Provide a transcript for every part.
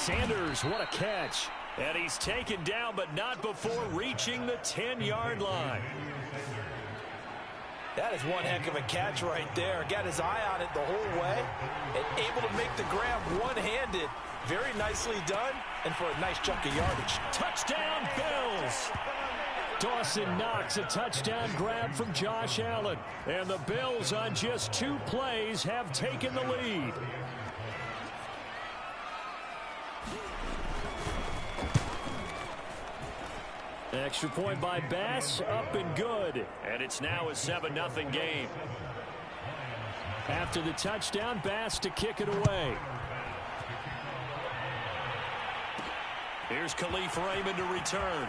Sanders, what a catch. And he's taken down, but not before reaching the 10-yard line. That is one heck of a catch right there. Got his eye on it the whole way and able to make the grab one-handed. Very nicely done, and for a nice chunk of yardage. Touchdown, Bills! Dawson Knox, a touchdown grab from Josh Allen. And the Bills on just 2 plays have taken the lead. Extra point by Bass, up and good. And it's now a 7-0 game. After the touchdown, Bass to kick it away. Here's Khalif Raymond to return.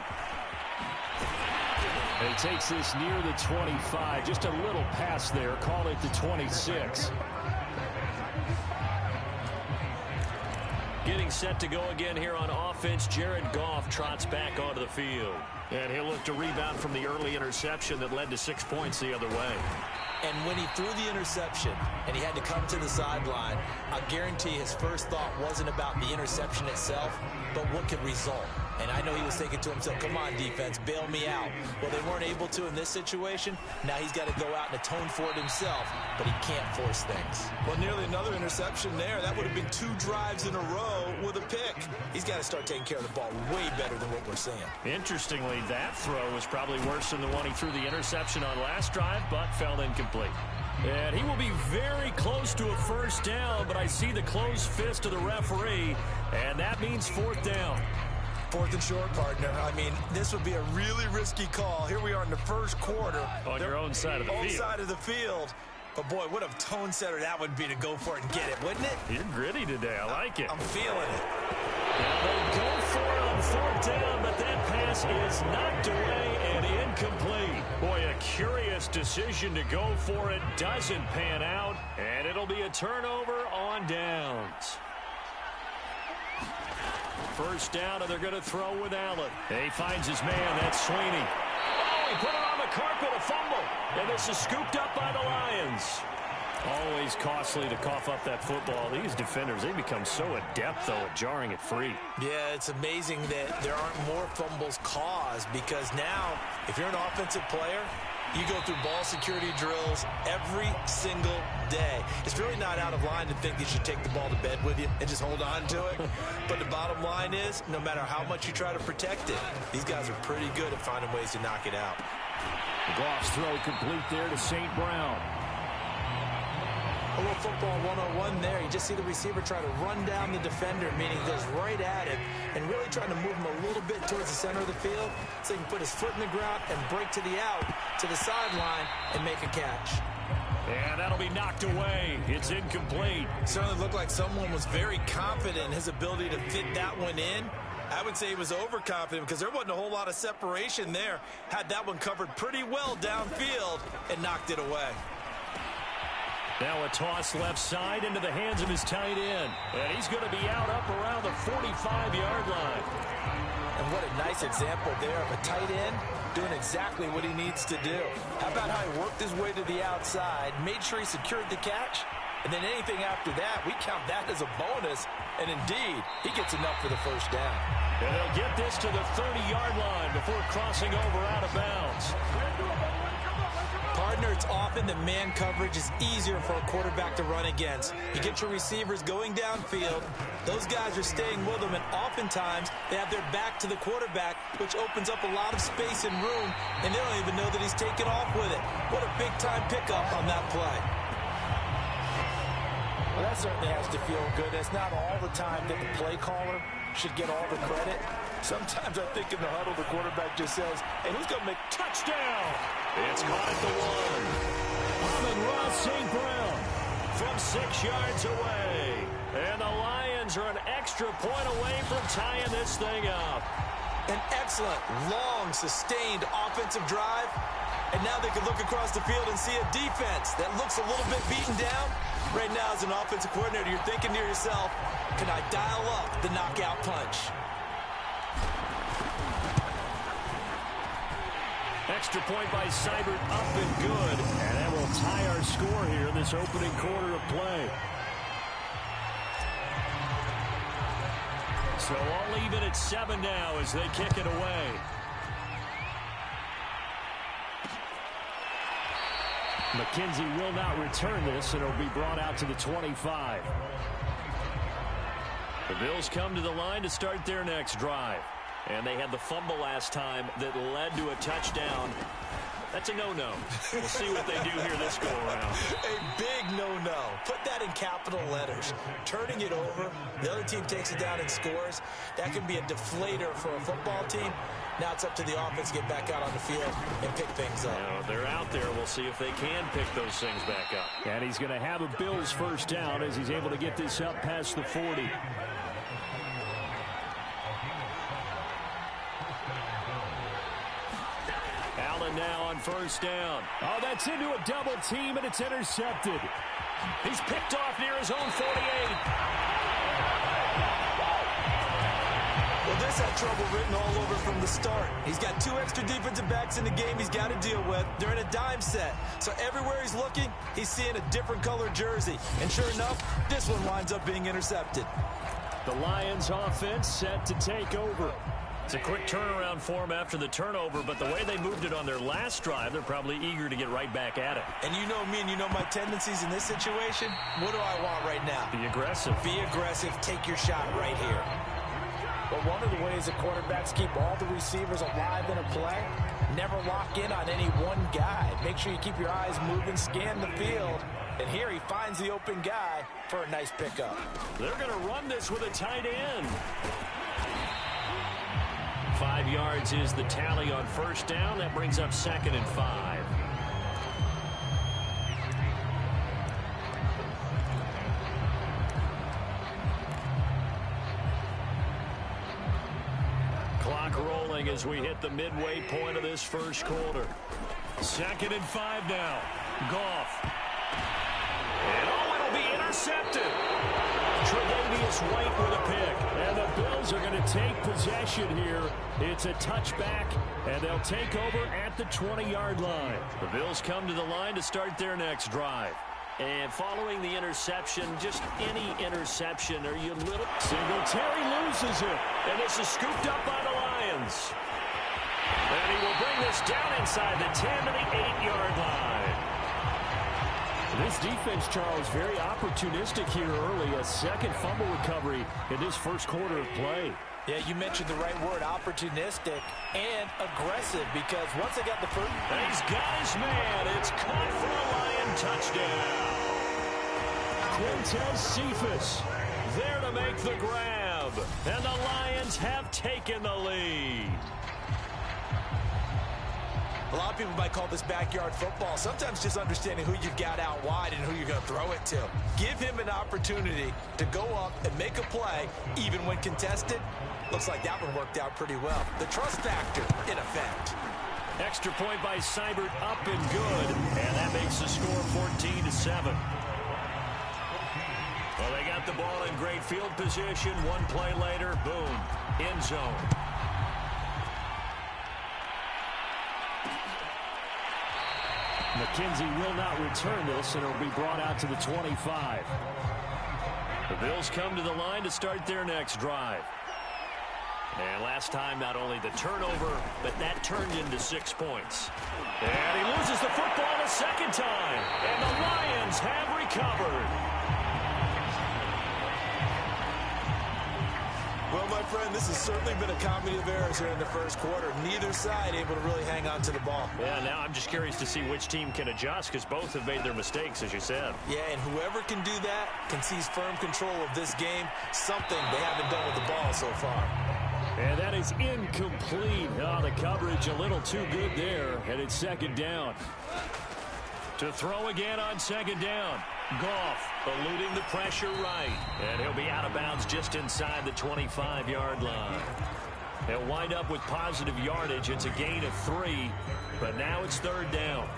He takes this near the 25. Just a little pass there. Call it the 26. Getting set to go again here on offense. Jared Goff trots back onto the field. And he'll look to rebound from the early interception that led to 6 points the other way. And when he threw the interception and he had to come to the sideline, I guarantee his first thought wasn't about the interception itself, but what could result. And I know he was thinking to himself, come on, defense, bail me out. Well, they weren't able to in this situation. Now he's got to go out and atone for it himself, but he can't force things. Well, nearly another interception there. That would have been 2 drives in a row with a pick. He's got to start taking care of the ball way better than what we're seeing. Interestingly, that throw was probably worse than the one he threw the interception on last drive, but fell incomplete. And he will be very close to a first down, but I see the closed fist of the referee, and that means 4th down. 4th and short, partner. I mean, this would be a really risky call. Here we are in the first quarter. On your own side of the field. Own side of the field. But, boy, what a tone setter that would be to go for it and get it, wouldn't it? You're gritty today. I like it. I'm feeling it. Now they go for it on 4th down, but that pass is knocked away and incomplete. Boy, a curious decision to go for it. Doesn't pan out, and it'll be a turnover on downs. First down, and they're going to throw with Allen. He finds his man. That's Sweeney. Oh, he put it on the carpet, a fumble. And this is scooped up by the Lions. Always costly to cough up that football. These defenders, they become so adept, though, at jarring it free. Yeah, it's amazing that there aren't more fumbles caused, because now, if you're an offensive player, you go through ball security drills every single day. It's really not out of line to think you should take the ball to bed with you and just hold on to it. But the bottom line is, no matter how much you try to protect it, these guys are pretty good at finding ways to knock it out. Goff's throw complete there to St. Brown. A little football 101 there. You just see the receiver try to run down the defender, meaning he goes right at it, and really trying to move him a little bit towards the center of the field so he can put his foot in the ground and break to the out, to the sideline, and make a catch. And that'll be knocked away. It's incomplete. Certainly looked like someone was very confident in his ability to fit that one in. I would say he was overconfident because there wasn't a whole lot of separation there. Had that one covered pretty well downfield and knocked it away. Now a toss left side into the hands of his tight end. And he's going to be out up around the 45-yard line. And what a nice example there of a tight end doing exactly what he needs to do. How about how he worked his way to the outside, made sure he secured the catch, and then anything after that, we count that as a bonus. And indeed, he gets enough for the first down. And they'll get this to the 30-yard line before crossing over out of bounds. Partner, it's often that man coverage is easier for a quarterback to run against. You get your receivers going downfield. Those guys are staying with them, and oftentimes they have their back to the quarterback, which opens up a lot of space and room, and they don't even know that he's taken off with it. What a big-time pickup on that play. Well, that certainly has to feel good. It's not all the time that the play caller should get all the credit. Sometimes I think in the huddle, the quarterback just says, hey, who's going to make touchdown? It's caught at the 1. Amon-Ra St. Brown from 6 yards away. And the Lions are an extra point away from tying this thing up. An excellent, long, sustained offensive drive. And now they can look across the field and see a defense that looks a little bit beaten down. Right now, as an offensive coordinator, you're thinking to yourself, can I dial up the knockout punch? Extra point by Seibert, up and good. And that will tie our score here in this opening quarter of play. So all even at 7 now as they kick it away. McKenzie will not return this, and it'll be brought out to the 25. The Bills come to the line to start their next drive. And they had the fumble last time that led to a touchdown. That's a no-no. We'll see what they do here this go-around. A big no-no. Put that in capital letters. Turning it over, the other team takes it down and scores. That can be a deflator for a football team. Now it's up to the offense to get back out on the field and pick things up. You know, they're out there. We'll see if they can pick those things back up. And he's going to have a Bills first down as he's able to get this up past the 40. Allen now on first down. Oh, that's into a double team, and it's intercepted. He's picked off near his own 48. Well, this had trouble written all over from the start. He's got 2 extra defensive backs in the game he's got to deal with. They're in a dime set. So everywhere he's looking, he's seeing a different color jersey. And sure enough, this one winds up being intercepted. The Lions offense set to take over. It's a quick turnaround for them after the turnover, but the way they moved it on their last drive, they're probably eager to get right back at it. And you know me and you know my tendencies in this situation. What do I want right now? Be aggressive. Be aggressive. Take your shot right here. Well, one of the ways that quarterbacks keep all the receivers alive in a play, never lock in on any one guy. Make sure you keep your eyes moving, scan the field. And here he finds the open guy for a nice pickup. They're going to run this with a tight end. 5 yards is the tally on first down. That brings up 2nd and 5. Clock rolling as we hit the midway point of this first quarter. 2nd and 5 now. Goff. And it'll be intercepted. Tre'Davious White with a pick. And the Bills are going to take possession here. It's a touchback, and they'll take over at the 20-yard line. The Bills come to the line to start their next drive. And following the interception, just any interception, are you little... Singletary loses it. And this is scooped up by the Lions. And he will bring this down inside the 10 to the 8-yard line. This defense, Charles, very opportunistic here early. A second fumble recovery in this first quarter of play. Yeah, you mentioned the right word, opportunistic and aggressive, because once they got the first... He's got his man. It's caught for a Lion touchdown. Quintez Cephas there to make the grab. And the Lions have taken the lead. A lot of people might call this backyard football. Sometimes just understanding who you've got out wide and who you're going to throw it to. Give him an opportunity to go up and make a play, even when contested. Looks like that one worked out pretty well. The trust factor in effect. Extra point by Seibert, up and good. And that makes the score 14-7. Well, they got the ball in great field position. One play later, boom, end zone. McKenzie will not return this, and it'll be brought out to the 25. The Bills come to the line to start their next drive. And last time, not only the turnover, but that turned into 6 points. And he loses the football a second time. And the Lions have recovered. Well, my friend, this has certainly been a comedy of errors here in the first quarter. Neither side able to really hang on to the ball. Yeah, now I'm just curious to see which team can adjust, because both have made their mistakes, as you said. Yeah, and whoever can do that can seize firm control of this game, something they haven't done with the ball so far. And that is incomplete. Oh, the coverage a little too good there, and it's second down. To throw again on second down. Goff eluding the pressure right. And he'll be out of bounds just inside the 25-yard line. They'll wind up with positive yardage. It's a gain of 3, but now it's third down.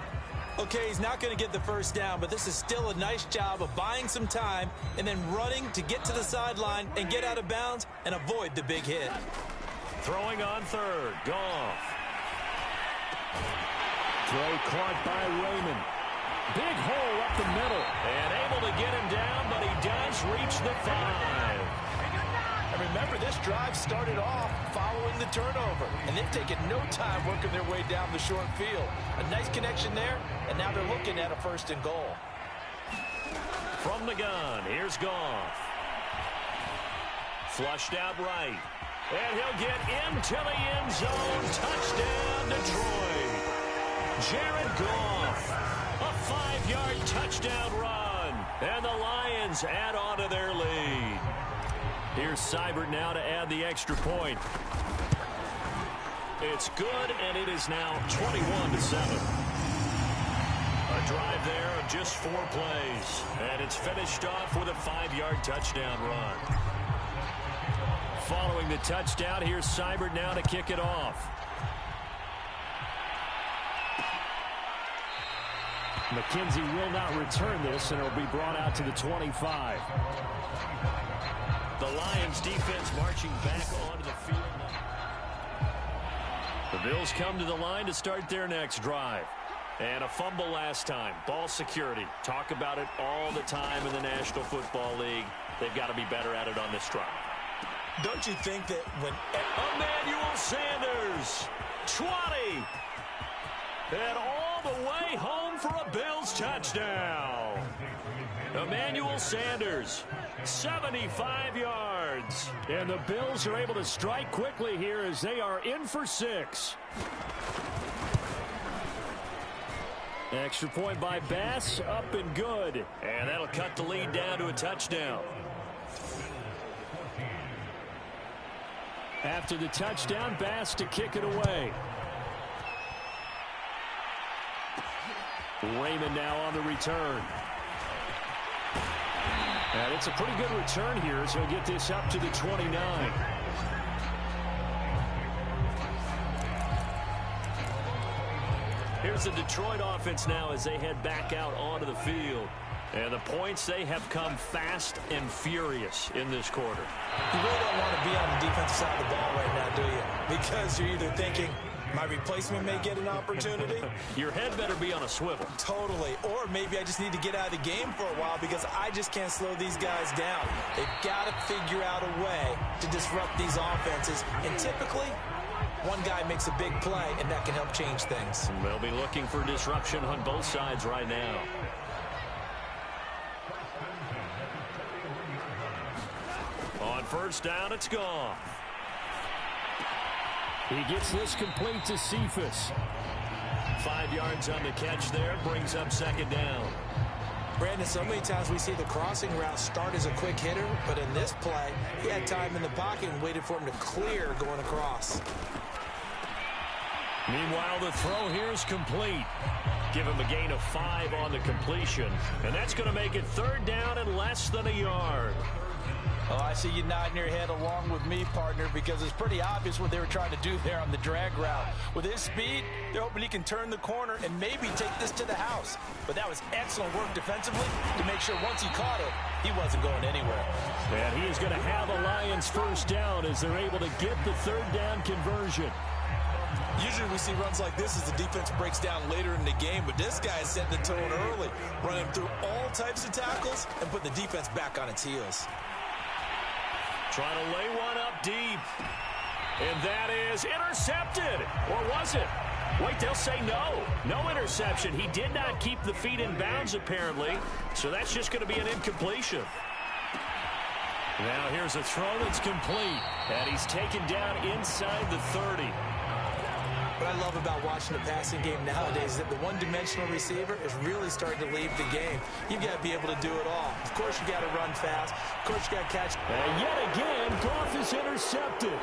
Okay, he's not going to get the first down, but this is still a nice job of buying some time and then running to get to the sideline and get out of bounds and avoid the big hit. Throwing on third. Goff. Throw caught by Raymond. Big hole up the middle. And able to get him down, but he does reach the 5. I remember, this drive started off following the turnover, and they've taken no time working their way down the short field. A nice connection there, and now they're looking at a 1st and goal. From the gun, here's Goff. Flushed out right. And he'll get into the end zone. Touchdown, Detroit. Jared Goff. A 5-yard touchdown run. And the Lions add on to their lead. Here's Seibert now to add the extra point. It's good, and it is now 21-7. A drive there of just 4 plays. And it's finished off with a 5-yard touchdown run. Following the touchdown, here's Seibert now to kick it off. McKenzie will not return this, and it'll be brought out to the 25. The Lions defense marching back onto the field. The Bills come to the line to start their next drive. And a fumble last time. Ball security. Talk about it all the time in the National Football League. They've got to be better at it on this drive. Don't you think that when Emmanuel Sanders, 20. And all the way home for a Bills touchdown. Emmanuel Sanders, 75 yards. And the Bills are able to strike quickly here as they are in for 6. Extra point by Bass, up and good. And that'll cut the lead down to a touchdown. After the touchdown, Bass to kick it away. Raymond now on the return. And it's a pretty good return here as he'll get this up to the 29. Here's the Detroit offense now as they head back out onto the field. And the points, they have come fast and furious in this quarter. You really don't want to be on the defensive side of the ball right now, do you? Because you're either thinking, my replacement may get an opportunity. Your head better be on a swivel. Totally. Or maybe I just need to get out of the game for a while because I just can't slow these guys down. They've got to figure out a way to disrupt these offenses. And typically, one guy makes a big play, and that can help change things. They'll be looking for disruption on both sides right now. On first down, it's gone. He gets this complete to Cephas. 5 yards on the catch there, brings up second down. Brandon, so many times we see the crossing route start as a quick hitter, but in this play, he had time in the pocket and waited for him to clear going across. Meanwhile, the throw here is complete. Give him a gain of 5 on the completion, and that's going to make it third down and less than a yard. Oh, I see you nodding your head along with me, partner, because it's pretty obvious what they were trying to do there on the drag route. With his speed, they're hoping he can turn the corner and maybe take this to the house. But that was excellent work defensively to make sure once he caught it, he wasn't going anywhere. And he is going to have a Lions first down as they're able to get the third down conversion. Usually we see runs like this as the defense breaks down later in the game, but this guy is setting the tone early, running through all types of tackles and putting the defense back on its heels. Trying to lay one up deep. And that is intercepted. Or was it? Wait, they'll say no. No interception. He did not keep the feet in bounds, apparently. So that's just going to be an incompletion. Now here's a throw that's complete. And he's taken down inside the 30. What I love about watching the passing game nowadays is that the one-dimensional receiver is really starting to leave the game. You've got to be able to do it all. Of course, you got to run fast. Of course, you got to catch. And yet again, Goff is intercepted.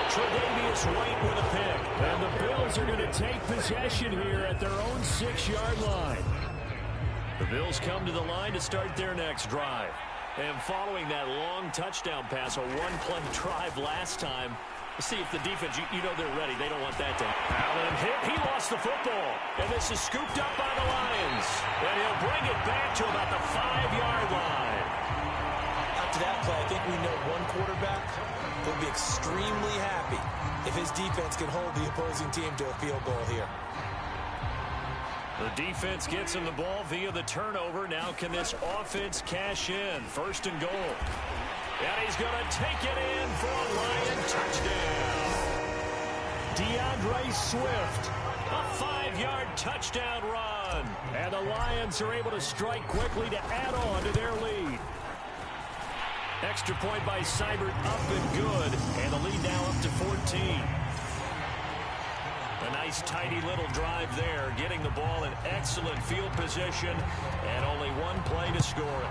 Tre'Davious White with a pick. And the Bills are going to take possession here at their own 6-yard line. The Bills come to the line to start their next drive. And following that long touchdown pass, a one-play drive last time, see if the defense, you know they're ready. They don't want that to happen. Allen hit. He lost the football. And this is scooped up by the Lions. And he'll bring it back to about the 5-yard line. After that play, I think we know one quarterback will be extremely happy if his defense can hold the opposing team to a field goal here. The defense gets him the ball via the turnover. Now can this offense cash in? First and goal. And he's going to take it in for a Lion touchdown. DeAndre Swift, a 5-yard touchdown run. And the Lions are able to strike quickly to add on to their lead. Extra point by Seibert, up and good. And the lead now up to 14. A nice, tidy little drive there, getting the ball in excellent field position, and only one play to score it.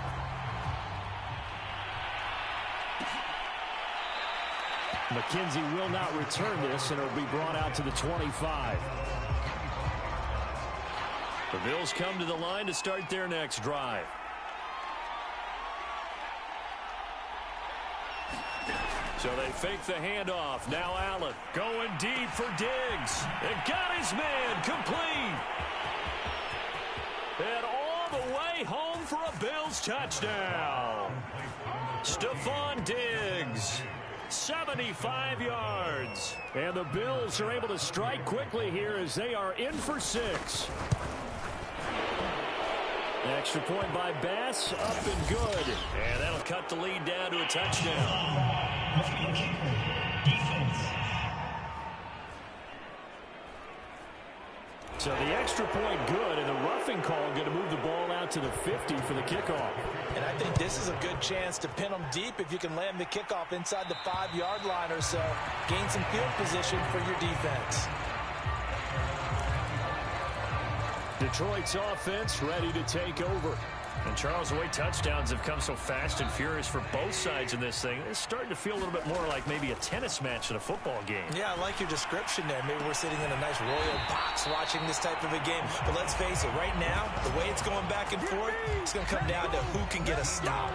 McKenzie will not return this, and it'll be brought out to the 25. The Bills come to the line to start their next drive. So they fake the handoff. Now Allen going deep for Diggs. And got his man complete. And all the way home for a Bills touchdown. Stephon Diggs, 75 yards. And the Bills are able to strike quickly here as they are in for 6. Extra point by Bass, up and good. And that'll cut the lead down to a touchdown. So the extra point good, and the roughing call going to move the ball out to the 50 for the kickoff. And I think this is a good chance to pin them deep if you can land the kickoff inside the 5-yard line or so. Gain some field position for your defense. Detroit's offense ready to take over. And Charles, the way touchdowns have come so fast and furious for both sides in this thing, it's starting to feel a little bit more like maybe a tennis match in a football game. Yeah, I like your description there. Maybe we're sitting in a nice royal box watching this type of a game. But let's face it, right now, the way it's going back and forth, it's going to come down to who can get a stop.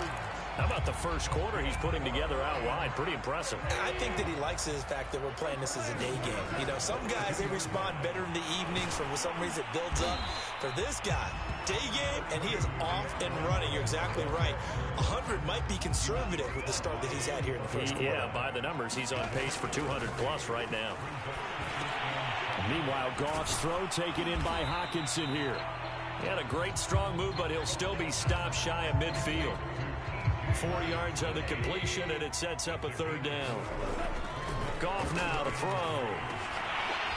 How about the first quarter he's putting together out wide? Pretty impressive. I think that he likes the fact that we're playing this as a day game. You know, some guys, they respond better in the evenings. For some reason, it builds up. For this guy, day game, and he is off and running. You're exactly right. 100 might be conservative with the start that he's had here in the first quarter. Yeah, by the numbers, he's on pace for 200-plus right now. Meanwhile, Goff's throw taken in by Hockenson here. He had a great, strong move, but he'll still be stopped shy of midfield. 4 yards on the completion, and it sets up a third down. Goff now to throw.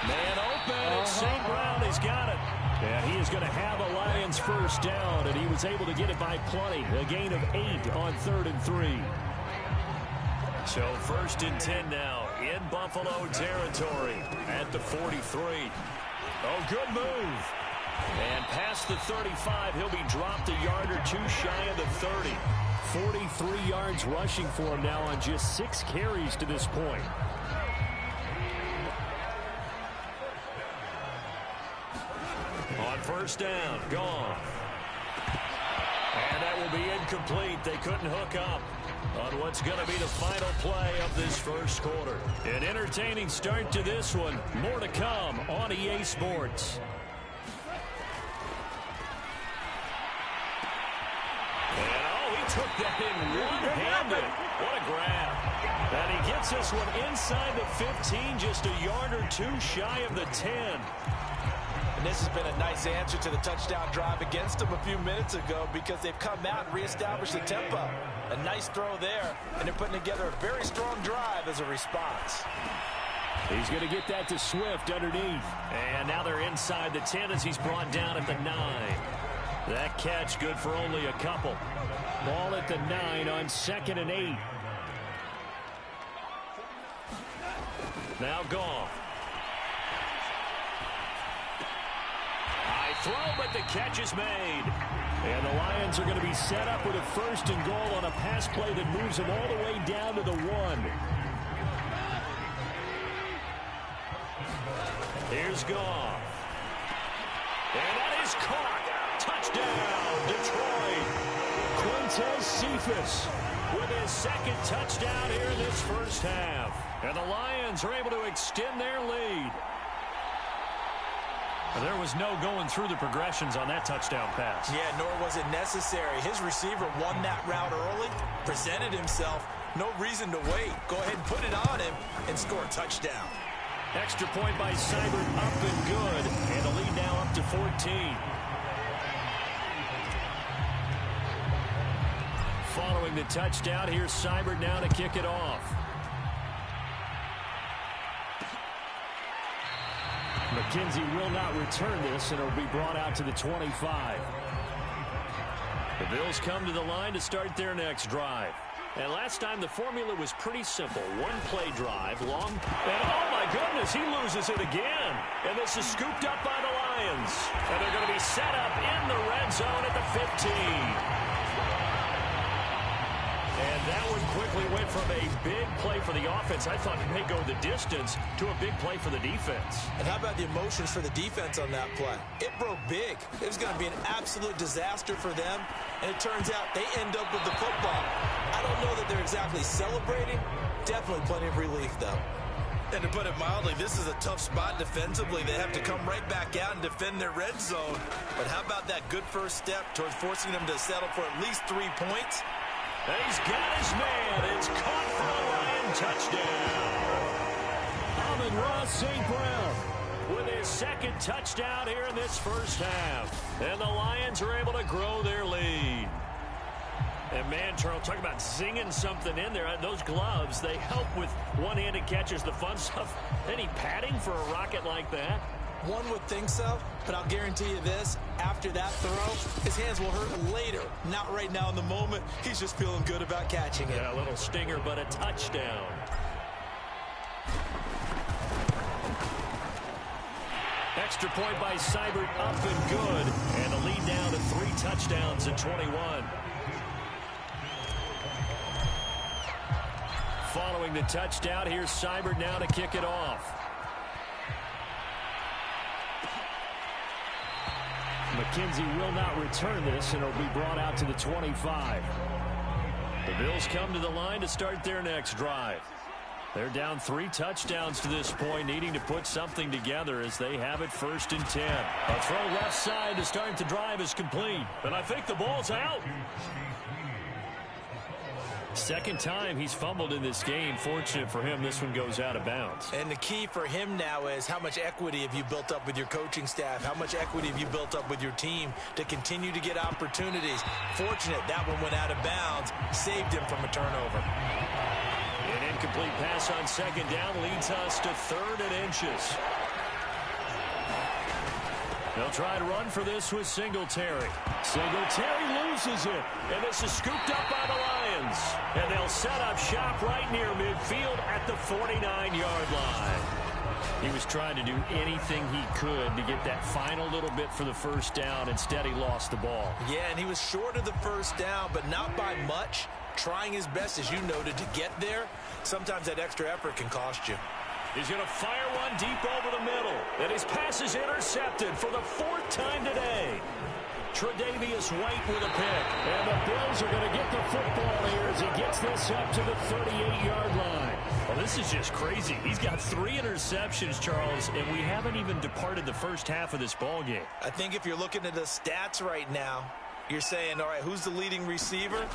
Man open, it's St. Brown. He's got it. And he is going to have a Lions first down, and he was able to get it by plenty. A gain of 8 on 3rd and 3. So 1st and 10 now in Buffalo territory at the 43. Oh, good move. And past the 35, he'll be dropped a yard or two shy of the 30. 43 yards rushing for him now on just 6 carries to this point. On first down, gone. And that will be incomplete. They couldn't hook up on what's going to be the final play of this first quarter. An entertaining start to this one. More to come on EA Sports. Took that in one-handed. What a grab. And he gets this one inside the 15, just a yard or two shy of the 10. And this has been a nice answer to the touchdown drive against them a few minutes ago because they've come out and reestablished the tempo. A nice throw there, and they're putting together a very strong drive as a response. He's going to get that to Swift underneath. And now they're inside the 10 as he's brought down at the 9. That catch good for only a couple. Ball at the 9 on 2nd and 8. Now Goff. High throw, but the catch is made. And the Lions are going to be set up with a 1st and goal on a pass play that moves them all the way down to the 1. Here's Goff. And that is caught. Touchdown, Detroit. Quintez Cephas with his 2nd touchdown here in this first half. And the Lions are able to extend their lead. There was no going through the progressions on that touchdown pass. Yeah, nor was it necessary. His receiver won that route early, presented himself. No reason to wait. Go ahead and put it on him and score a touchdown. Extra point by Seibert, up and good. And the lead now up to 14. Following the touchdown, here's Seibert now to kick it off. McKenzie will not return this, and it'll be brought out to the 25. The Bills come to the line to start their next drive. And last time the formula was pretty simple. One-play drive, long, and oh my goodness, he loses it again. And this is scooped up by the Lions. And they're going to be set up in the red zone at the 15. And that one quickly went from a big play for the offense, I thought it may go the distance, to a big play for the defense. And how about the emotions for the defense on that play? It broke big. It was going to be an absolute disaster for them, and it turns out they end up with the football. I don't know that they're exactly celebrating. Definitely plenty of relief, though. And to put it mildly, this is a tough spot defensively. They have to come right back out and defend their red zone. But how about that good first step towards forcing them to settle for at least 3 points? And he's got his man. It's caught for a Lion touchdown. Amon-Ra St. Brown with his second touchdown here in this first half. And the Lions are able to grow their lead. And man, Charles, talk about zinging something in there. Those gloves, they help with one-handed catches, the fun stuff. Any padding for a rocket like that? One would think so, but I'll guarantee you this. After that throw, his hands will hurt later. Not right now in the moment. He's just feeling good about catching it. Yeah, a little stinger, but a touchdown. Extra point by Seibert, up and good. And the lead now to 3 touchdowns at 21. Following the touchdown, here's Seibert now to kick it off. McKenzie will not return this, and it'll be brought out to the 25. The Bills come to the line to start their next drive. They're down 3 touchdowns to this point, needing to put something together as they have it 1st and 10. A throw left side to start the drive is complete, and I think the ball's out. Second time he's fumbled in this game. Fortunate for him, this one goes out of bounds. And the key for him now is how much equity have you built up with your coaching staff? How much equity have you built up with your team to continue to get opportunities? Fortunate that one went out of bounds, saved him from a turnover. An incomplete pass on second down leads us to 3rd and inches. They'll try to run for this with Singletary. Singletary loses it, and this is scooped up by the Lions. And they'll set up shop right near midfield at the 49-yard line. He was trying to do anything he could to get that final little bit for the first down. Instead, he lost the ball. Yeah, and he was short of the first down, but not by much. Trying his best, as you noted, to get there. Sometimes that extra effort can cost you. He's going to fire one deep over the middle. And his pass is intercepted for the 4th time today. Tre'Davious White with a pick. And the Bills are going to get the football here as he gets this up to the 38-yard line. Well, this is just crazy. He's got 3 interceptions, Charles, and we haven't even departed the first half of this ball game. I think if you're looking at the stats right now, you're saying, all right, who's the leading receiver?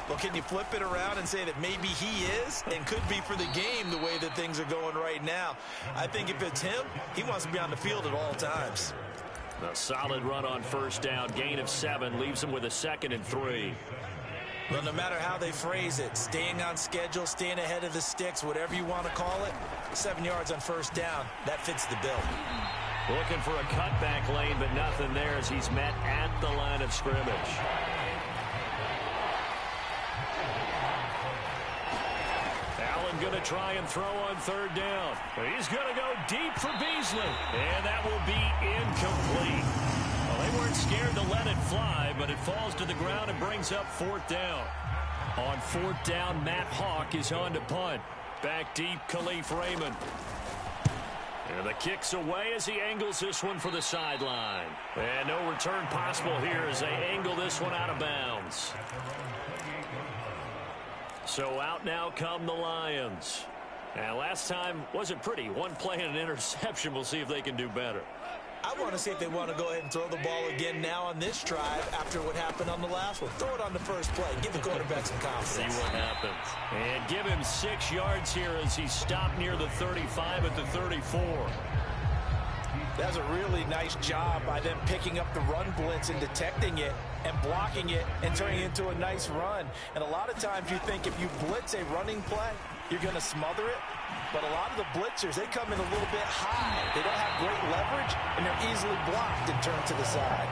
Well, can you flip it around and say that maybe he is and could be for the game the way that things are going right now? I think if it's him, he wants to be on the field at all times. A solid run on first down. Gain of 7 leaves him with a 2nd and 3. Well, no matter how they phrase it, staying on schedule, staying ahead of the sticks, whatever you want to call it, 7 yards on first down, that fits the bill. Looking for a cutback lane, but nothing there as he's met at the line of scrimmage. Allen going to try and throw on 3rd down. He's going to go deep for Beasley, and that will be incomplete. Well, they weren't scared to let it fly, but it falls to the ground and brings up 4th down. On 4th down, Matt Hawk is on to punt. Back deep, Khalif Raymond. And the kick's away as he angles this one for the sideline. And no return possible here as they angle this one out of bounds. So out now come the Lions. And last time wasn't pretty. One play and an interception. We'll see if they can do better. I want to see if they want to go ahead and throw the ball again now on this drive after what happened on the last one. Throw it on the first play. Give the quarterback some confidence. See what happens. And give him 6 yards here as he stopped near the 35 at the 34. That's a really nice job by them picking up the run blitz and detecting it. and blocking it and turning it into a nice run. And a lot of times you think if you blitz a running play, you're going to smother it. But a lot of the blitzers, they come in a little bit high. They don't have great leverage, and they're easily blocked and turned to the side.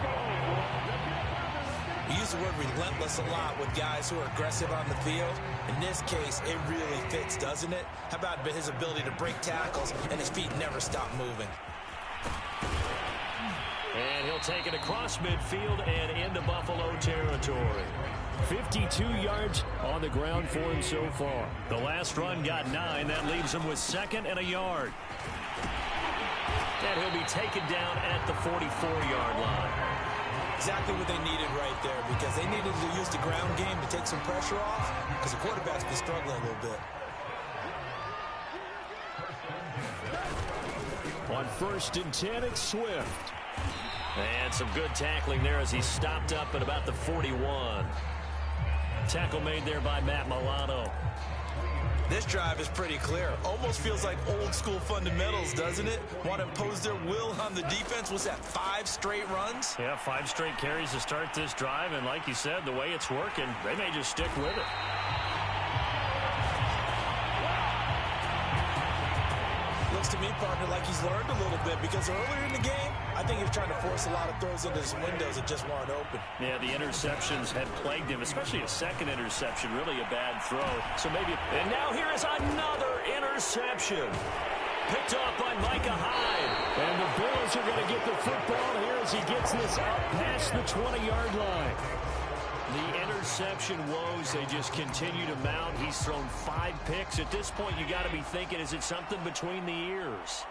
We use the word relentless a lot with guys who are aggressive on the field. In this case, it really fits, doesn't it? How about his ability to break tackles and his feet never stop moving? And he'll take it across midfield and into Buffalo territory. 52 yards on the ground for him so far. The last run got 9. That leaves him with 2nd and a yard. And he'll be taken down at the 44-yard line. Exactly what they needed right there, because they needed to use the ground game to take some pressure off, because the quarterback's been struggling a little bit. On 1st and 10, it's Swift. And some good tackling there as he stopped up at about the 41. Tackle made there by Matt Milano. This drive is pretty clear. Almost feels like old school fundamentals, doesn't it? Want to impose their will on the defense. Was that 5 straight runs? Yeah, 5 straight carries to start this drive. And like you said, the way it's working, they may just stick with it. Looks to me, partner, like he's learned a little bit, because earlier in the game, I think he was trying to force a lot of throws into his windows that just weren't open. Yeah, the interceptions had plagued him, especially a second interception, really a bad throw. So maybe, and now here is another interception. Picked off by Micah Hyde. And the Bills are going to get the football here as he gets this out past the 20-yard line. The interception woes, they just continue to mount. He's thrown 5 picks. At this point, you got to be thinking, is it something between the ears?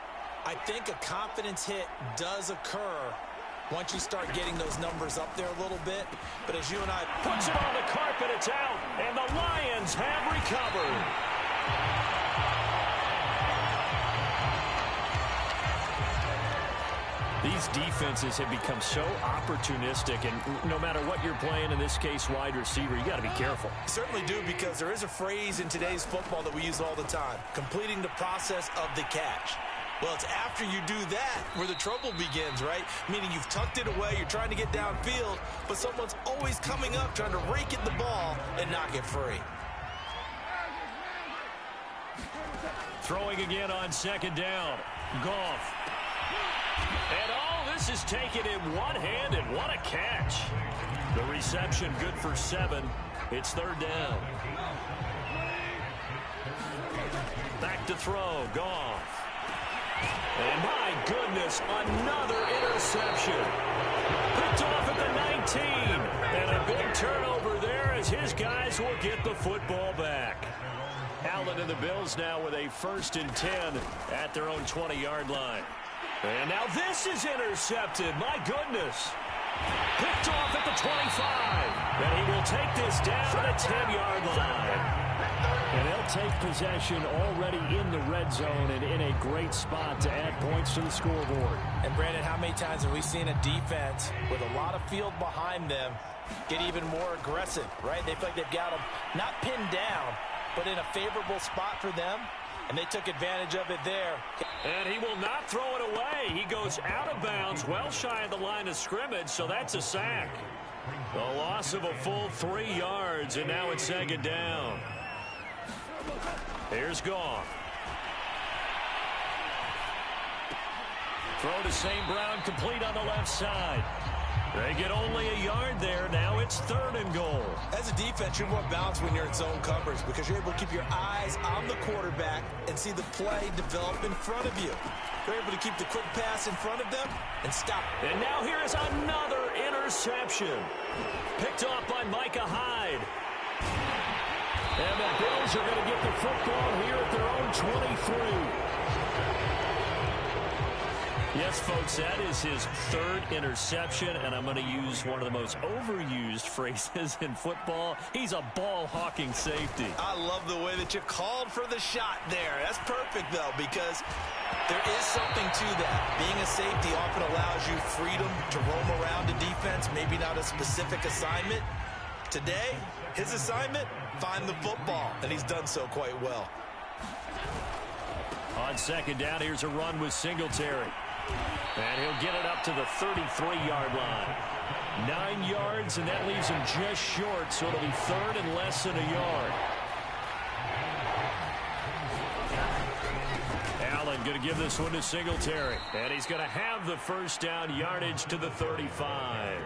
I think a confidence hit does occur once you start getting those numbers up there a little bit. But as you and I... Puts it on the carpet, it's out, and the Lions have recovered. These defenses have become so opportunistic, and no matter what you're playing, in this case, wide receiver, you got to be careful. Certainly do, because there is a phrase in today's football that we use all the time: completing the process of the catch. Well, it's after you do that where the trouble begins, right? Meaning you've tucked it away, you're trying to get downfield, but someone's always coming up trying to rake at the ball and knock it free. Throwing again on 2nd down. Goff. And all this is taken in one-handed. What a catch. The reception good for 7. It's 3rd down. Back to throw. Goff. And my goodness, another interception. Picked off at the 19. And a big turnover there as his guys will get the football back. Allen and the Bills now with a 1st and 10 at their own 20-yard line. And now this is intercepted. My goodness. Picked off at the 25. And he will take this down at the 10-yard line. And they'll take possession already in the red zone and in a great spot to add points to the scoreboard. And, Brandon, how many times have we seen a defense with a lot of field behind them get even more aggressive, right? They feel like they've got them not pinned down, but in a favorable spot for them. And they took advantage of it there. And he will not throw it away. He goes out of bounds, well shy of the line of scrimmage, so that's a sack. The loss of a full 3 yards, and now it's 2nd down. Here's Goff. Throw to St. Brown, complete on the left side. They get only a yard there. Now it's 3rd and goal. As a defense, you're more balanced when you're in zone coverage, because you're able to keep your eyes on the quarterback and see the play develop in front of you. You're able to keep the quick pass in front of them and stop. And now here is another interception. Picked off by Micah Hyde. And the Bills are going to get the football here at their own 23. Yes, folks, that is his 3rd interception, and I'm going to use one of the most overused phrases in football. He's a ball-hawking safety. I love the way that you called for the shot there. That's perfect, though, because there is something to that. Being a safety often allows you freedom to roam around a defense, maybe not a specific assignment. Today, his assignment, find the football, and he's done so quite well. On 2nd down, here's a run with Singletary. And he'll get it up to the 33-yard line. 9 yards, and that leaves him just short, so it'll be third and less than a yard. Allen going to give this one to Singletary. And he's going to have the first down yardage to the 35.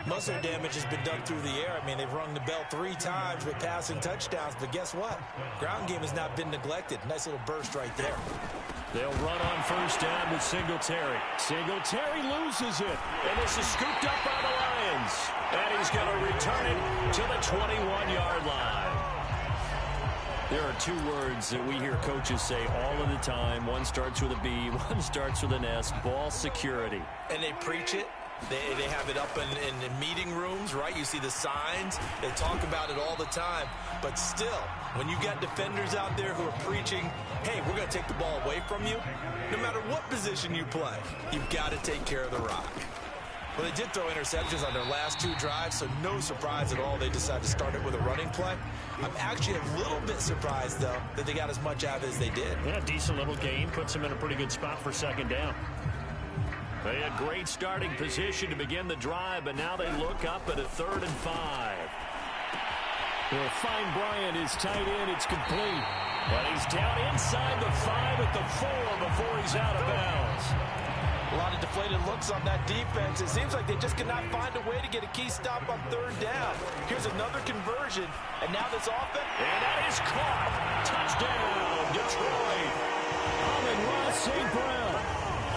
Most of their damage has been done through the air. I mean, they've rung the bell 3 times with passing touchdowns, but guess what? Ground game has not been neglected. Nice little burst right there. They'll run on first down with Singletary. Singletary loses it, and this is scooped up by the Lions. And he's going to return it to the 21-yard line. There are 2 words that we hear coaches say all of the time. One starts with a B, one starts with an S, ball security. And they preach it. They have it up in meeting rooms, right? You see the signs. They talk about it all the time. But still, when you got defenders out there who are preaching, hey, we're going to take the ball away from you, no matter what position you play, you've got to take care of the rock. Well, they did throw interceptions on their last 2 drives, so no surprise at all they decided to start it with a running play. I'm actually a little bit surprised, though, that they got as much out of it as they did. Yeah, decent little game. Puts them in a pretty good spot for second down. They had great starting position to begin the drive, but now they look up at a 3rd and 5. They'll find Bryant, his tight end. It's complete. But he's down inside the 5 at the 4 before he's out of bounds. A lot of deflated looks on that defense. It seems like they just cannot find a way to get a key stop on 3rd down. Here's another conversion, and now this offense. And that is caught. Touchdown, Detroit. Amon-Ra St. Brown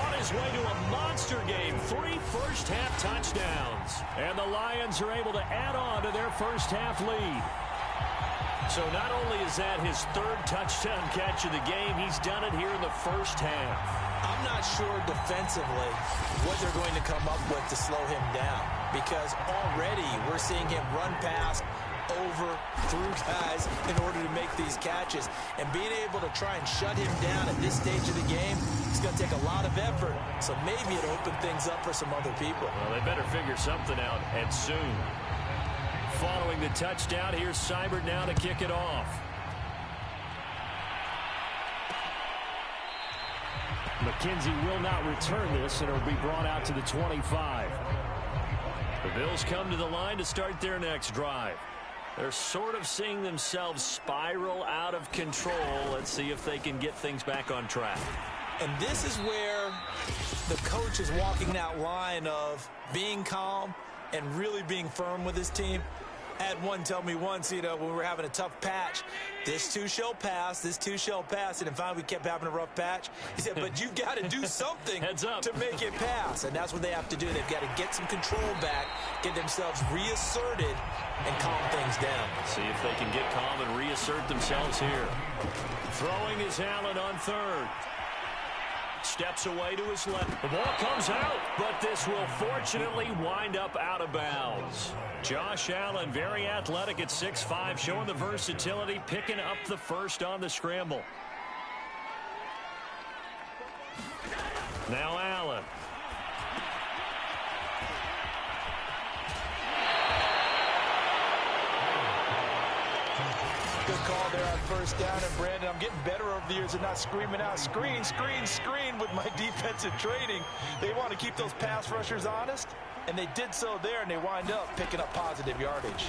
on his way to a monster game. 3 first-half touchdowns. And the Lions are able to add on to their first-half lead. So not only is that his 3rd touchdown catch of the game, he's done it here in the first half. I'm not sure defensively what they're going to come up with to slow him down, because already we're seeing him run past, over, through guys in order to make these catches. And being able to try and shut him down at this stage of the game, it's going to take a lot of effort. So maybe it'll open things up for some other people. Well, they better figure something out, and soon. Following the touchdown, here's Seibert now to kick it off. McKenzie will not return this, and it'll be brought out to the 25. The Bills come to the line to start their next drive. They're sort of seeing themselves spiral out of control. Let's see if they can get things back on track. And this is where the coach is walking that line of being calm and really being firm with his team. I had one tell me once, when we were having a tough patch, this too shall pass, this too shall pass. And finally we kept having a rough patch. He said, but you've got to do something to make it pass. And that's what they have to do. They've got to get some control back, get themselves reasserted, and calm things down. See if they can get calm and reassert themselves here. Throwing is Allen on 3rd. Steps away to his left. The ball comes out, but this will fortunately wind up out of bounds. Josh Allen, very athletic at 6'5", showing the versatility, picking up the first on the scramble. Now Allen. Good call there on first down. And Brandon, I'm getting better over the years at not screaming out, screen, screen, screen with my defensive training. They want to keep those pass rushers honest, and they did so there, and they wind up picking up positive yardage.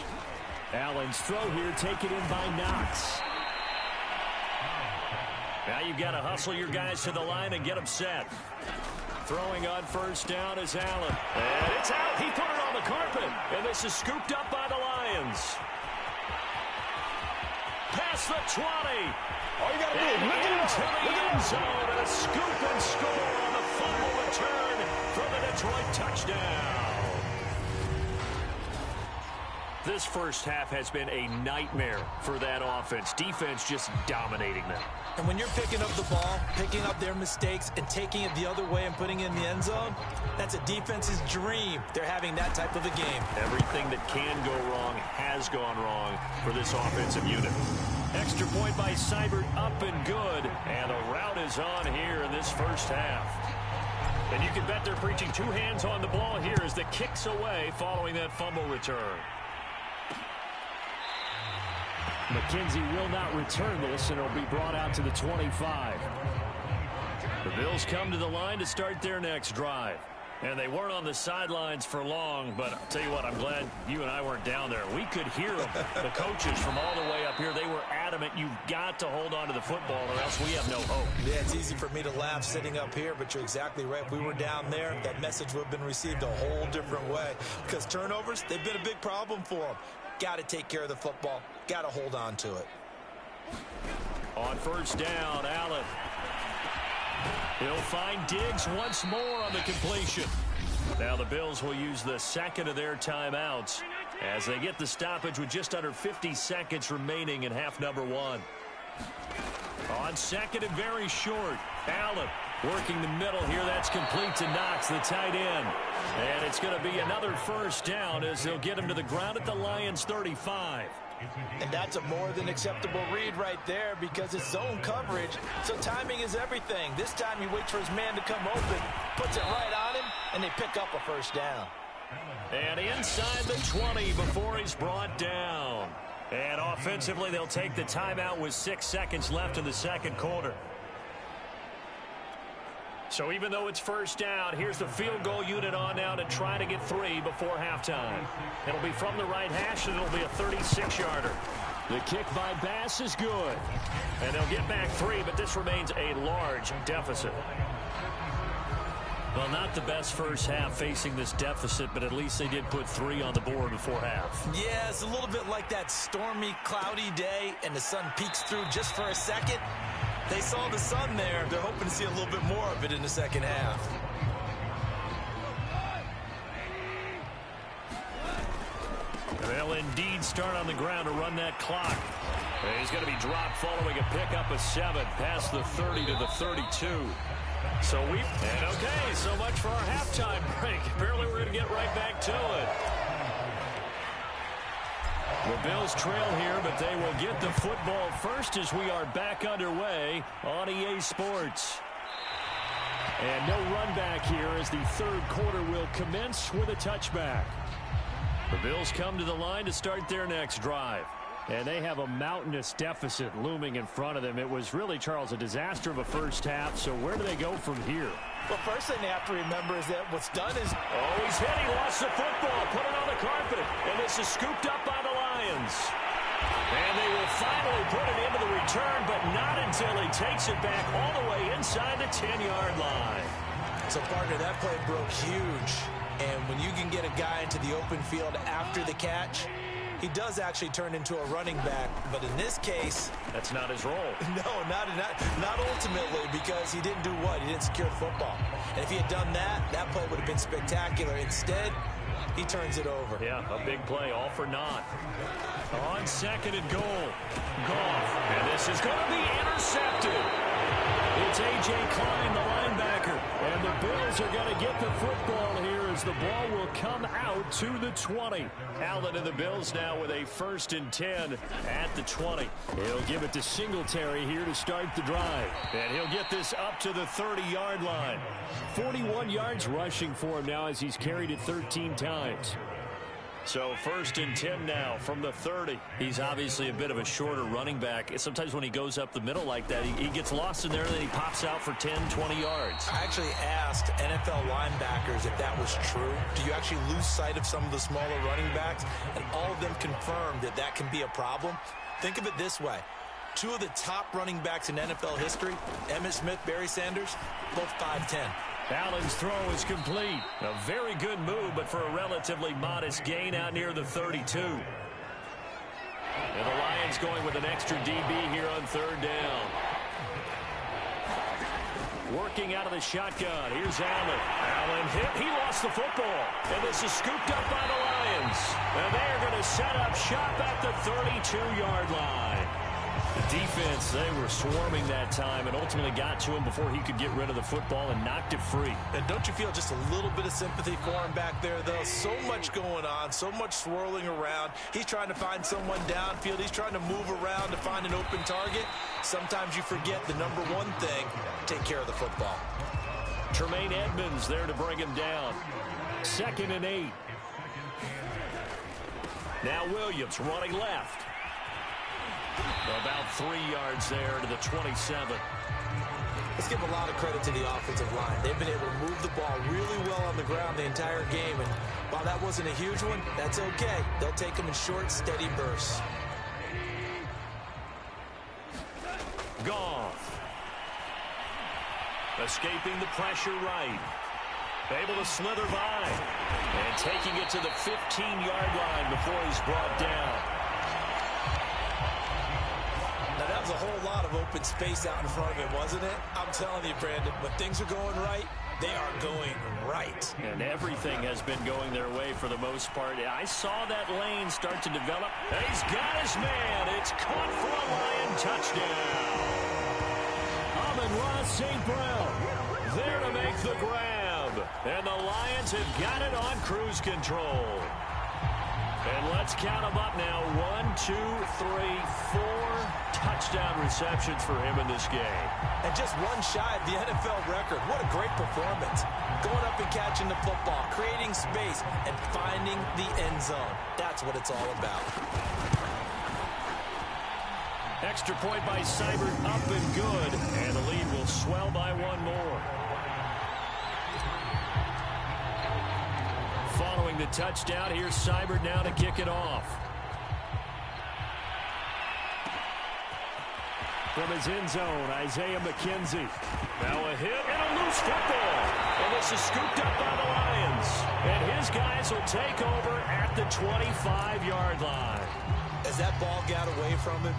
Allen's throw here taken in by Knox. Now you've got to hustle your guys to the line and get them set. Throwing on first down is Allen. And it's out. He put it on the carpet. And this is scooped up by the Lions. Past the 20. All you got to do is look at into the end zone. And a scoop and score on the fumble return for the Detroit touchdown. This first half has been a nightmare for that offense. Defense just dominating them. And when you're picking up the ball, picking up their mistakes, and taking it the other way and putting it in the end zone, that's a defense's dream. They're having that type of a game. Everything that can go wrong has gone wrong for this offensive unit. Extra point by Seibert, up and good. And the route is on here in this first half. And you can bet they're preaching 2 hands on the ball here as the kick's away following that fumble return. McKenzie will not return this, and it'll be brought out to the 25. The Bills come to the line to start their next drive. And they weren't on the sidelines for long, but I'll tell you what, I'm glad you and I weren't down there. We could hear them, the coaches from all the way up here. They were adamant, you've got to hold on to the football or else we have no hope. Yeah, it's easy for me to laugh sitting up here, but you're exactly right. If we were down there, that message would have been received a whole different way. Because turnovers, they've been a big problem for them. Got to take care of the football. Got to hold on to it. On first down, Allen. He'll find Diggs once more on the completion. Now the Bills will use the second of their timeouts as they get the stoppage with just under 50 seconds remaining in half number one. On second and very short, Allen working the middle here. That's complete to Knox, the tight end. And it's going to be another first down as they'll get him to the ground at the Lions' 35. And that's a more than acceptable read right there because it's zone coverage, so timing is everything. This time he waits for his man to come open, puts it right on him, and they pick up a first down. And inside the 20 before he's brought down. And offensively, they'll take the timeout with 6 seconds left in the second quarter. So even though it's first down, here's the field goal unit on now to try to get 3 before halftime. It'll be from the right hash, and it'll be a 36-yarder. The kick by Bass is good. And they'll get back 3, but this remains a large deficit. Well, not the best first half facing this deficit, but at least they did put 3 on the board before half. Yeah, it's a little bit like that stormy, cloudy day, and the sun peeks through just for a second. They saw the sun there. They're hoping to see a little bit more of it in the second half. They'll indeed start on the ground to run that clock. He's going to be dropped following a pickup of 7 past the 30 to the 32. And okay, so much for our halftime break. Apparently we're going to get right back to it. The Bills trail here, but they will get the football first as we are back underway on EA Sports. And no run back here as the third quarter will commence with a touchback. The Bills come to the line to start their next drive. And they have a mountainous deficit looming in front of them. It was really, Charles, a disaster of a first half. So where do they go from here? Well, first thing they have to remember is that what's done is... Oh, he's hit. He lost the football. Put it on the carpet. And this is scooped up by the Lions. And they will finally put it into the return, but not until he takes it back all the way inside the 10-yard line. So, partner, that play broke huge. And when you can get a guy into the open field after the catch, he does actually turn into a running back, but in this case... That's not his role. No, not ultimately, because he didn't do what? He didn't secure the football. And if he had done that, that play would have been spectacular. Instead, he turns it over. Yeah, a big play, all for naught. On second and goal. Goff, and this is going to be intercepted. It's A.J. Klein, the linebacker, and the Bills are going to get the football here as the ball will come out to the 20. Allen and the Bills now with a 1st and 10 at the 20. He'll give it to Singletary here to start the drive. And he'll get this up to the 30-yard line. 41 yards rushing for him now as he's carried it 13 times. So 1st and 10 now from the 30. He's obviously a bit of a shorter running back. Sometimes when he goes up the middle like that, he gets lost in there, and then he pops out for 10, 20 yards. I actually asked NFL linebackers if that was true. Do you actually lose sight of some of the smaller running backs? And all of them confirmed that that can be a problem. Think of it this way. 2 of the top running backs in NFL history, Emmitt Smith, Barry Sanders, both 5'10". Allen's throw is complete. A very good move, but for a relatively modest gain out near the 32. And the Lions going with an extra DB here on 3rd down. Working out of the shotgun. Here's Allen. Allen hit. He lost the football. And this is scooped up by the Lions. And they're going to set up shop at the 32-yard line. The defense, they were swarming that time and ultimately got to him before he could get rid of the football and knocked it free. And don't you feel just a little bit of sympathy for him back there, though? So much going on, so much swirling around. He's trying to find someone downfield. He's trying to move around to find an open target. Sometimes you forget the number one thing, take care of the football. Tremaine Edmonds there to bring him down. 2nd and 8. Now Williams running left. About 3 yards there to the 27. Let's give a lot of credit to the offensive line. They've been able to move the ball really well on the ground the entire game. And while that wasn't a huge one, that's okay. They'll take them in short, steady bursts. Goff. Escaping the pressure right. Able to slither by. And taking it to the 15-yard line before he's brought down. Now, that was a whole lot of open space out in front of him, wasn't it? I'm telling you, Brandon, when things are going right, they are going right. And everything has been going their way for the most part. I saw that lane start to develop. And he's got his man. It's caught for a Lion touchdown. Amon-Ra St. Brown there to make the grab. And the Lions have got it on cruise control. And let's count them up now. 1, 2, 3, 4 touchdown receptions for him in this game. And just one shy of the NFL record. What a great performance. Going up and catching the football, creating space, and finding the end zone. That's what it's all about. Extra point by Seibert, up and good. And the lead will swell by one more. Following the touchdown, here's Seibert now to kick it off. From his end zone, Isaiah McKenzie. Now a hit and a loose football. And this is scooped up by the Lions. And his guys will take over at the 25-yard line. As that ball got away from him,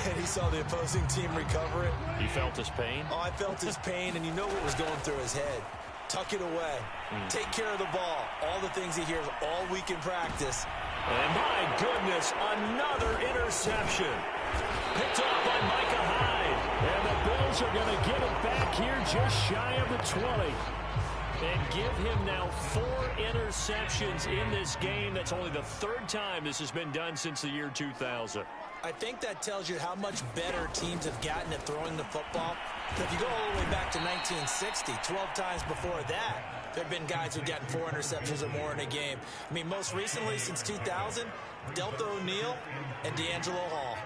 and he saw the opposing team recover it. You felt his pain? Oh, I felt his pain, and you know what was going through his head. Tuck it away. Take care of the ball. All the things he hears all week in practice. And my goodness, another interception. Picked off by Micah Hyde. And the Bills are going to get it back here just shy of the 20. And give him now 4 interceptions in this game. That's only the 3rd time this has been done since the year 2000. I think that tells you how much better teams have gotten at throwing the football. If you go all the way back to 1960, 12 times before that, there have been guys who've gotten 4 interceptions or more in a game. I mean, most recently, since 2000, Delta O'Neal and D'Angelo Hall.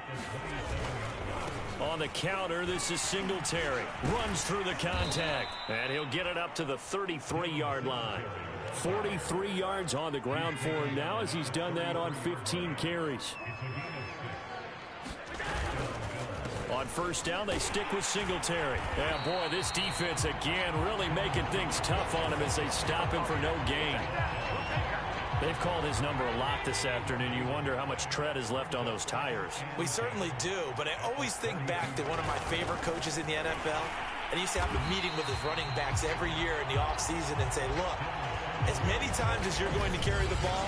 On the counter, this is Singletary. Runs through the contact. And he'll get it up to the 33-yard line. 43 yards on the ground for him now as he's done that on 15 carries. On first down, they stick with Singletary. Yeah, boy, this defense again really making things tough on him as they stop him for no gain. They've called his number a lot this afternoon. You wonder how much tread is left on those tires. We certainly do, but I always think back to one of my favorite coaches in the NFL. And he used to have a meeting with his running backs every year in the offseason and say, look, as many times as you're going to carry the ball,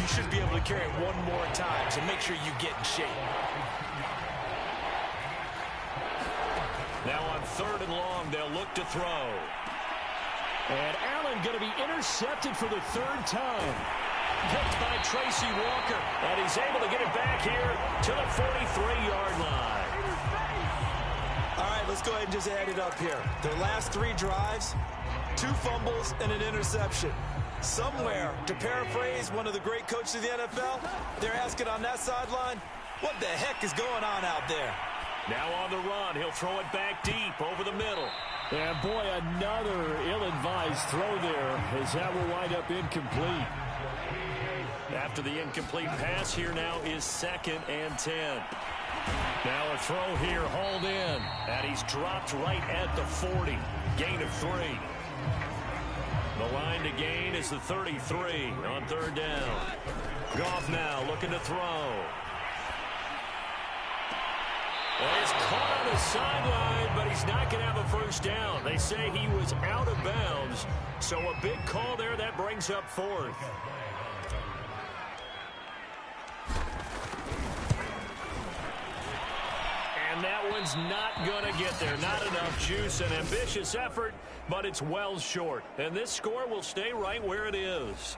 you should be able to carry it one more time, so make sure you get in shape. Now on 3rd and long, they'll look to throw. And Allen going to be intercepted for the 3rd time. Picked by Tracy Walker. And he's able to get it back here to the 43-yard line. All right, let's go ahead and just add it up here. Their last 3 drives, 2 fumbles and an interception. Somewhere, to paraphrase one of the great coaches of the NFL, they're asking on that sideline, what the heck is going on out there? Now on the run, he'll throw it back deep over the middle. And boy, another ill-advised throw there as that will wind up incomplete. After the incomplete pass, here now is 2nd and 10. Now a throw here, hauled in. And he's dropped right at the 40. Gain of 3. The line to gain is the 33 on 3rd down. Goff now looking to throw. Well, he's caught on the sideline, but he's not going to have a first down. They say he was out of bounds, so a big call there that brings up 4th. And that one's not going to get there. Not enough juice. An ambitious effort, but it's well short. And this score will stay right where it is.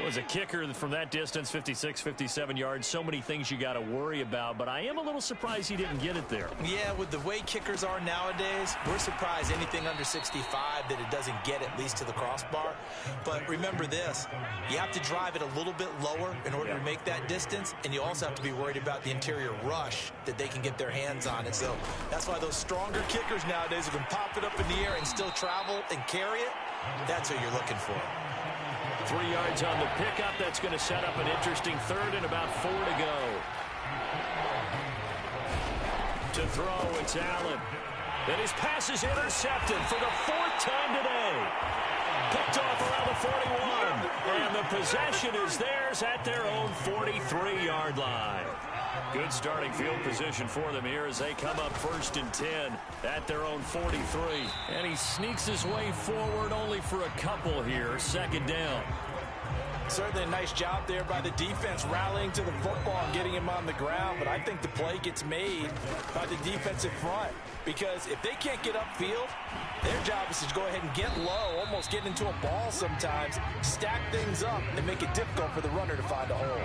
Was a kicker from that distance, 56, 57 yards. So many things you got to worry about, but I am a little surprised he didn't get it there. Yeah, with the way kickers are nowadays, we're surprised anything under 65 that it doesn't get at least to the crossbar. But remember this, you have to drive it a little bit lower in order to make that distance, and you also have to be worried about the interior rush that they can get their hands on it. So that's why those stronger kickers nowadays who can pop it up in the air and still travel and carry it, that's who you're looking for. 3 yards on the pickup. That's going to set up an interesting third and about 4 to go. To throw, it's Allen. And his pass is intercepted for the 4th time today. Picked off around the 41. And the possession is theirs at their own 43-yard line. Good starting field position for them here as they come up 1st and 10 at their own 43. And he sneaks his way forward only for a couple here. 2nd down. Certainly a nice job there by the defense rallying to the football and getting him on the ground. But I think the play gets made by the defensive front. Because if they can't get upfield, their job is to go ahead and get low, almost get into a ball sometimes, stack things up, and make it difficult for the runner to find a hole.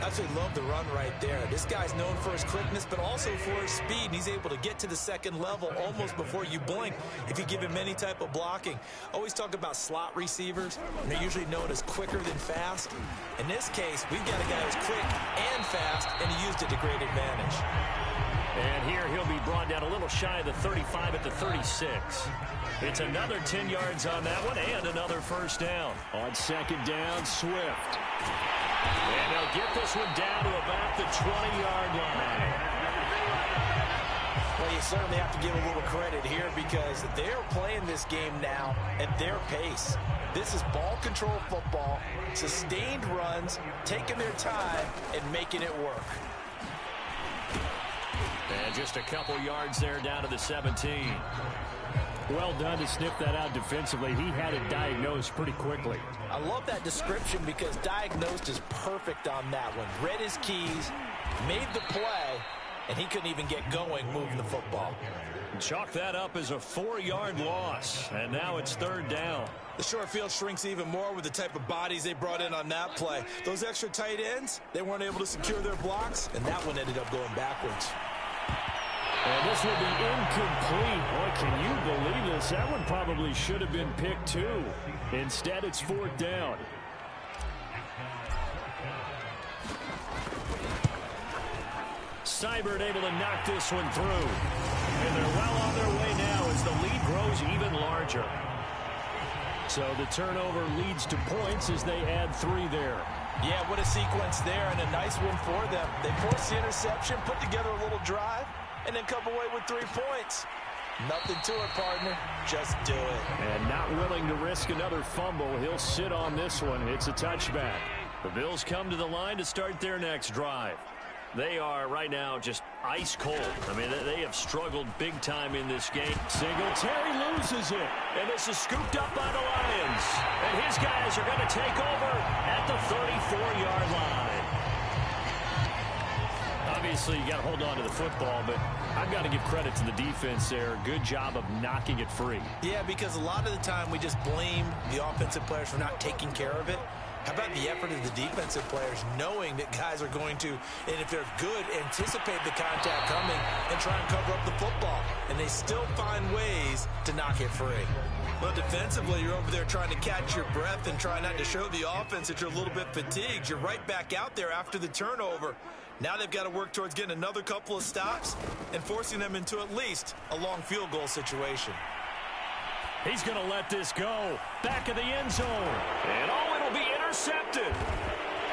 I absolutely love the run right there. This guy's known for his quickness, but also for his speed. And he's able to get to the 2nd level almost before you blink if you give him any type of blocking. Always talk about slot receivers, and they're usually known as quicker than fast. In this case, we've got a guy who's quick and fast, and he used it to great advantage. And here he'll be brought down a little shy of the 35 at the 36. It's another 10 yards on that one and another 1st down. On 2nd down, Swift. And they'll get this one down to about the 20-yard line. Well, you certainly have to give a little credit here because they're playing this game now at their pace. This is ball control football, sustained runs, taking their time, and making it work. And just a couple yards there down to the 17. Well done to sniff that out defensively. He had it diagnosed pretty quickly. I love that description because diagnosed is perfect on that one. Read his keys, made the play, and he couldn't even get going moving the football. Chalk that up as a 4-yard loss, and now it's 3rd down. The short field shrinks even more with the type of bodies they brought in on that play. Those extra tight ends, they weren't able to secure their blocks, and that one ended up going backwards. And this will be incomplete. Boy, can you believe this? That one probably should have been picked too. Instead, it's 4th down. Seibert able to knock this one through. And they're well on their way now as the lead grows even larger. So the turnover leads to points as they add 3 there. Yeah, what a sequence there and a nice one for them. They forced the interception, put together a little drive, and then come away with 3 points. Nothing to it, partner. Just do it. And not willing to risk another fumble. He'll sit on this one. It's a touchback. The Bills come to the line to start their next drive. They are right now just ice cold. I mean, they have struggled big time in this game. Singletary loses it. And this is scooped up by the Lions. And his guys are going to take over at the 34-yard line. Obviously, you got to hold on to the football, but I've got to give credit to the defense there. Good job of knocking it free. Yeah, because a lot of the time we just blame the offensive players for not taking care of it. How about the effort of the defensive players knowing that guys are going to, and if they're good, anticipate the contact coming and try and cover up the football. And they still find ways to knock it free. But defensively, you're over there trying to catch your breath and try not to show the offense that you're a little bit fatigued. You're right back out there after the turnover. Now they've got to work towards getting another couple of stops and forcing them into at least a long field goal situation. He's going to let this go. Back of the end zone. And it'll be intercepted.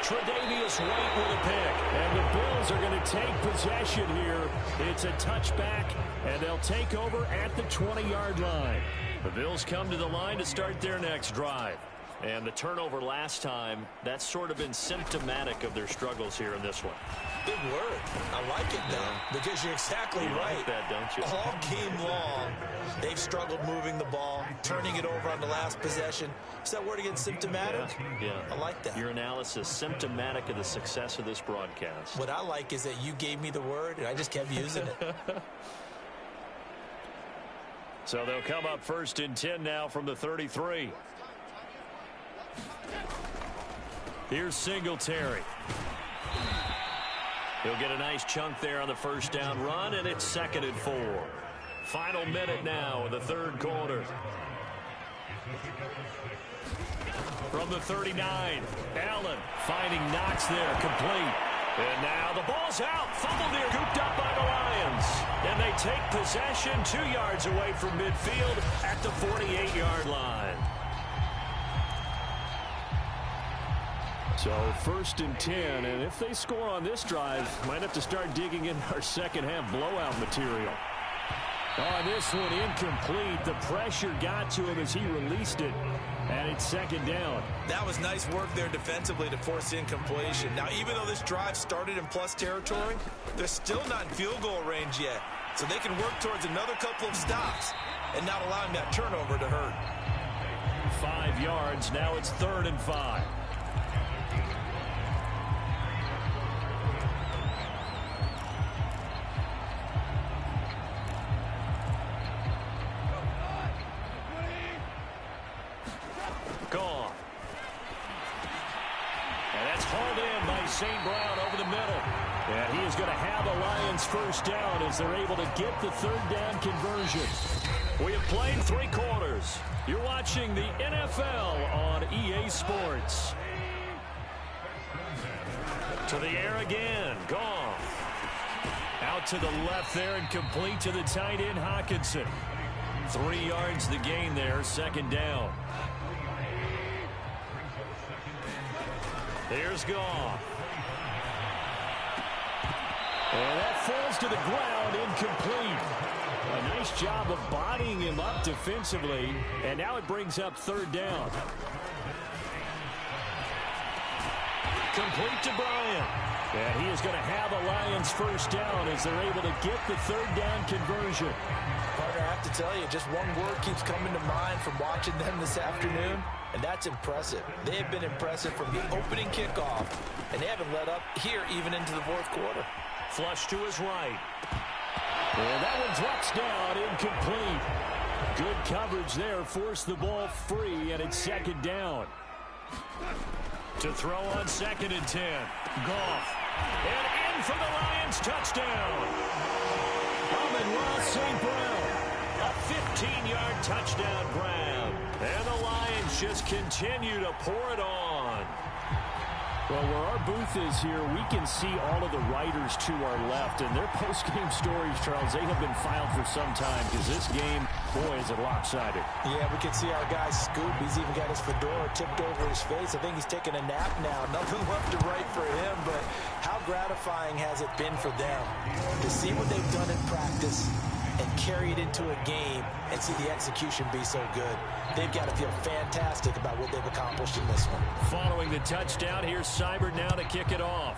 Tre'Davious White with a pick. And the Bills are going to take possession here. It's a touchback, and they'll take over at the 20-yard line. The Bills come to the line to start their next drive. And the turnover last time, that's sort of been symptomatic of their struggles here in this one. Big word. I like it, though, because you're exactly right. Like that, don't you? All game long, they've struggled moving the ball, turning it over on the last possession. Is that word again, symptomatic? Yeah. I like that. Your analysis, symptomatic of the success of this broadcast. What I like is that you gave me the word, and I just kept using it. So they'll come up 1st and 10 now from the 33. Here's Singletary. He'll get a nice chunk there on the first down run, and it's 2nd and 4. Final minute now of the third quarter. From the 39, Allen finding Knox there, complete. And now the ball's out. Fumbled there, scooped up by the Lions. And they take possession 2 yards away from midfield at the 48-yard line. So 1st and 10, and if they score on this drive, might have to start digging in our second half blowout material. On this one, incomplete. The pressure got to him as he released it, and it's 2nd down. That was nice work there defensively to force incompletion. Now, even though this drive started in plus territory, they're still not in field goal range yet, so they can work towards another couple of stops and not allowing that turnover to hurt. 5 yards. Now it's 3rd and 5. Gone. And that's hauled in by St. Brown over the middle. And he is going to have the Lions first down as they're able to get the 3rd down conversion. We have played 3 quarters. You're watching the NFL on EA Sports. To the air again. Gone. Out to the left there and complete to the tight end, Hawkinson. 3 yards the gain there, 2nd down. Here's Goff. And that falls to the ground, incomplete. A nice job of bodying him up defensively, and now it brings up 3rd down. Complete to Bryant. And he is going to have a Lions first down as they're able to get the 3rd down conversion. Partner, I have to tell you, just one word keeps coming to mind from watching them this afternoon, and that's impressive. They have been impressive from the opening kickoff, and they haven't let up here even into the 4th quarter. Flush to his right. And that one drops down, incomplete. Good coverage there, forced the ball free, and it's 2nd down. To throw on 2nd and 10. Goff. And in for the Lions touchdown. Amon-Ra St. Brown. A 15-yard touchdown grab. And the Lions just continue to pour it on. Well, where our booth is here, we can see all of the writers to our left. And their post-game stories, Charles, they have been filed for some time because this game, boy, is it lopsided. Yeah, we can see our guy Scoop. He's even got his fedora tipped over his face. I think he's taking a nap now. Nothing left to write for him, but how gratifying has it been for them to see what they've done in practice and carry it into a game and see the execution be so good. They've got to feel fantastic about what they've accomplished in this one. Following the touchdown, here's Seibert now to kick it off.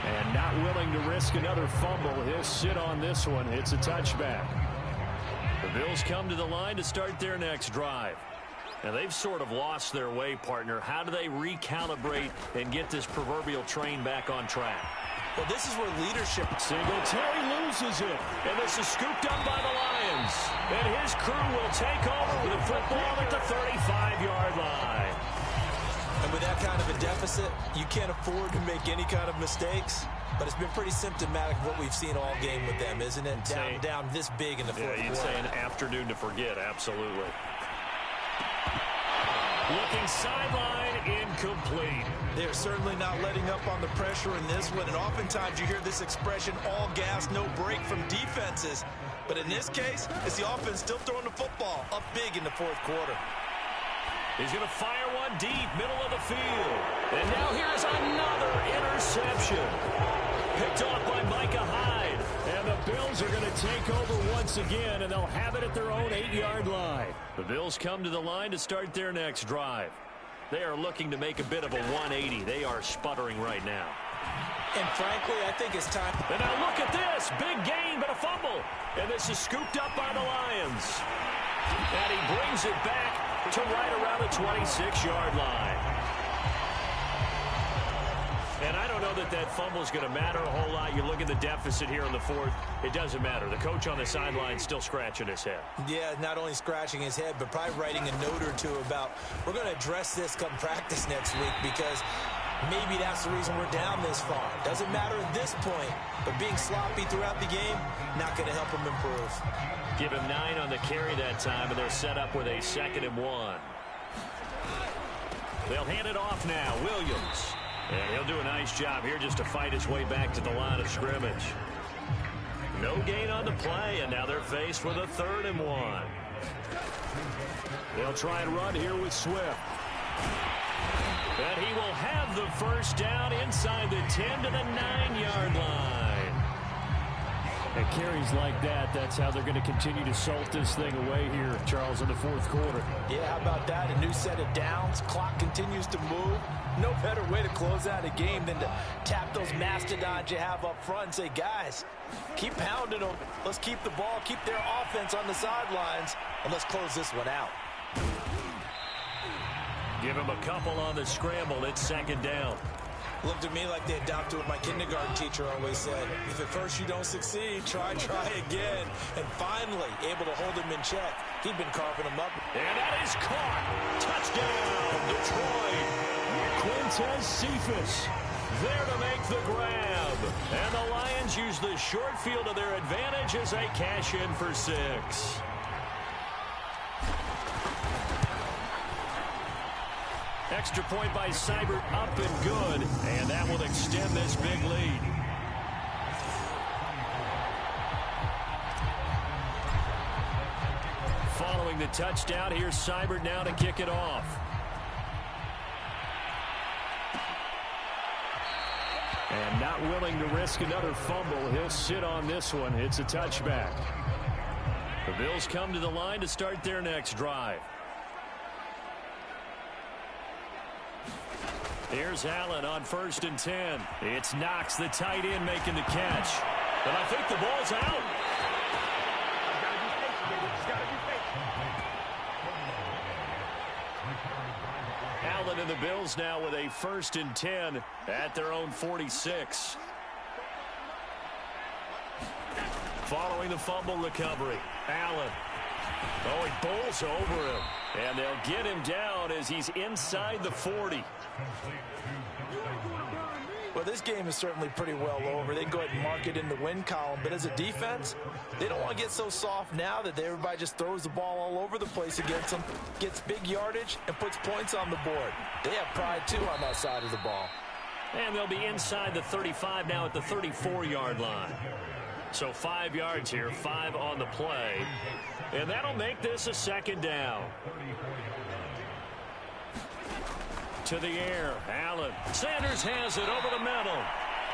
And not willing to risk another fumble. He'll sit on this one. It's a touchback. The Bills come to the line to start their next drive. Now, they've sort of lost their way, partner. How do they recalibrate and get this proverbial train back on track? Well, this is where leadership... Singletary loses it, and this is scooped up by the Lions. And his crew will take over with the football at the 35-yard line. And with that kind of a deficit, you can't afford to make any kind of mistakes. But it's been pretty symptomatic of what we've seen all game with them, isn't it? Down this big in the fourth quarter. Yeah, you'd say an afternoon to forget, absolutely. Looking sideline, incomplete. They're certainly not letting up on the pressure in this one, and oftentimes you hear this expression, all gas, no break from defenses. But in this case, it's the offense still throwing the football up big in the fourth quarter. He's going to fire one deep, middle of the field. And now here's another interception. Picked off by Micah Hyde. And the Bills are going to take over once again, and they'll have it at their own 8-yard line. The Bills come to the line to start their next drive. They are looking to make a bit of a 180. They are sputtering right now. And frankly, I think it's time. And now look at this. Big gain, but a fumble. And this is scooped up by the Lions. And he brings it back to right around the 26-yard line. And I don't know that that fumble is going to matter a whole lot. You look at the deficit here in the fourth. It doesn't matter. The coach on the sideline still scratching his head. Yeah, not only scratching his head, but probably writing a note or two about, we're going to address this come practice next week because maybe that's the reason we're down this far. Doesn't matter at this point, but being sloppy throughout the game, not going to help him improve. Give him 9 on the carry that time, and they're set up with a 2nd and 1. They'll hand it off now. Williams. And he'll do a nice job here just to fight his way back to the line of scrimmage. No gain on the play, and now they're faced with a 3rd and 1. They'll try and run here with Swift. And he will have the first down inside the 10 to the 9-yard line. And carries like that, that's how they're going to continue to salt this thing away here, Charles, in the fourth quarter. Yeah, how about that? A new set of downs. Clock continues to move. No better way to close out a game than to tap those mastodons you have up front and say, guys, keep pounding them. Let's keep the ball, keep their offense on the sidelines, and let's close this one out. Give him a couple on the scramble. It's 2nd down. Looked at me like they adopted what my kindergarten teacher always said. If at first you don't succeed, try again. And finally, able to hold him in check. He'd been carving him up. And that is caught. Touchdown, Detroit. Quintez Cephas there to make the grab. And the Lions use the short field to their advantage as they cash in for 6. Extra point by Seibert, up and good. And that will extend this big lead. Following the touchdown, here's Seibert now to kick it off. And not willing to risk another fumble. He'll sit on this one. It's a touchback. The Bills come to the line to start their next drive. Here's Allen on 1st and 10. It's Knox, the tight end, making the catch. But I think the ball's out. Allen and the Bills now with a 1st and 10 at their own 46. Following the fumble recovery, Allen. Oh, he bowls over him. And they'll get him down as he's inside the 40. Well, this game is certainly pretty well over. They can go ahead and mark it in the win column. But as a defense, they don't want to get so soft now that everybody just throws the ball all over the place against them, gets big yardage, and puts points on the board. They have pride, too, on that side of the ball. And they'll be inside the 35 now at the 34-yard line. So 5 yards here, 5 on the play. And that'll make this a 2nd down. To the air, Allen. Sanders has it over the middle.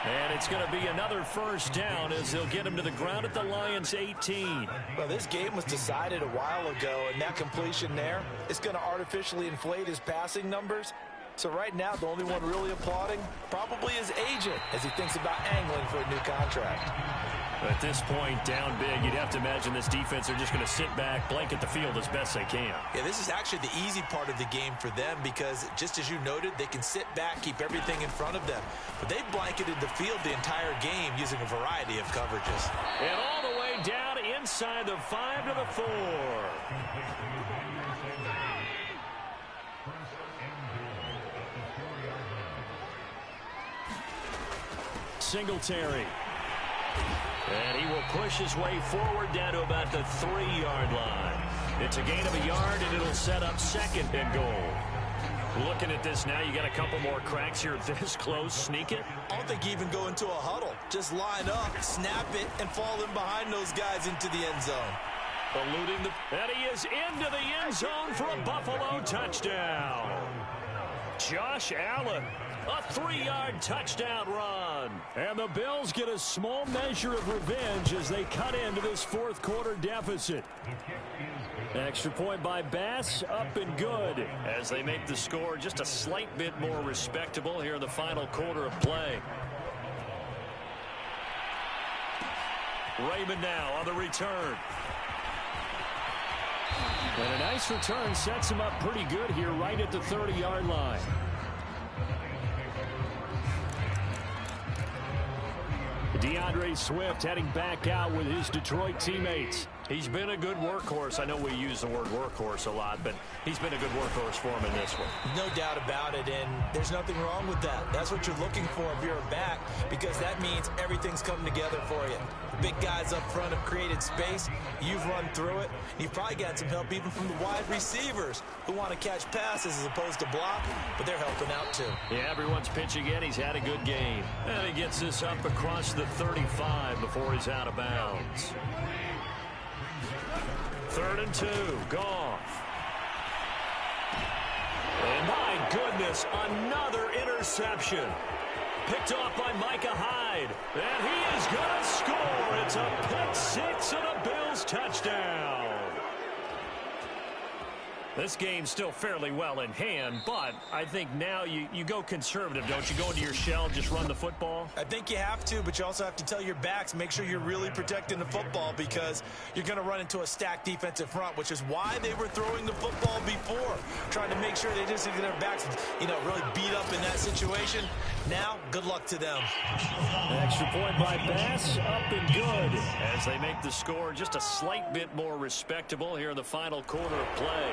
And it's going to be another 1st down as they'll get him to the ground at the Lions' 18. Well, this game was decided a while ago, and that completion there is going to artificially inflate his passing numbers. So right now, the only one really applauding probably his agent as he thinks about angling for a new contract. At this point, down big, you'd have to imagine this defense are just going to sit back, blanket the field as best they can. Yeah, this is actually the easy part of the game for them because, just as you noted, they can sit back, keep everything in front of them. But they've blanketed the field the entire game using a variety of coverages. And all the way down inside the 5 to the 4. Singletary. And he will push his way forward down to about the 3-yard line. It's a gain of a yard, and it'll set up 2nd and goal. Looking at this now, you got a couple more cracks here this close. Sneak it. I don't think you even go into a huddle. Just line up, snap it, and fall in behind those guys into the end zone. Eluding the... And he is into the end zone for a Buffalo touchdown. Josh Allen. A 3-yard touchdown run. And the Bills get a small measure of revenge as they cut into this fourth quarter deficit. Extra point by Bass, up and good as they make the score just a slight bit more respectable here in the final quarter of play. Raymond now on the return. And a nice return sets him up pretty good here right at the 30-yard line. DeAndre Swift heading back out with his Detroit teammates. He's been a good workhorse. I know we use the word workhorse a lot, but he's been a good workhorse for him in this one. No doubt about it, and there's nothing wrong with that. That's what you're looking for if you're a back, because that means everything's coming together for you. The big guys up front have created space. You've run through it. You've probably got some help even from the wide receivers who want to catch passes as opposed to block, but they're helping out too. Yeah, everyone's pitching in. He's had a good game. And he gets this up across the 35 before he's out of bounds. 3rd and 2, Goff. And my goodness, another interception. Picked off by Micah Hyde. And he is going to score. It's a pick six and a Bills touchdown. This game's still fairly well in hand, but I think now you go conservative, don't you? Go into your shell, just run the football? I think you have to, but you also have to tell your backs, make sure you're really protecting the football because you're going to run into a stacked defensive front, which is why they were throwing the football before, trying to make sure they just get their backs, really beat up in that situation. Now, good luck to them. Extra point by Bass, up and good, as they make the score just a slight bit more respectable here in the final quarter of play.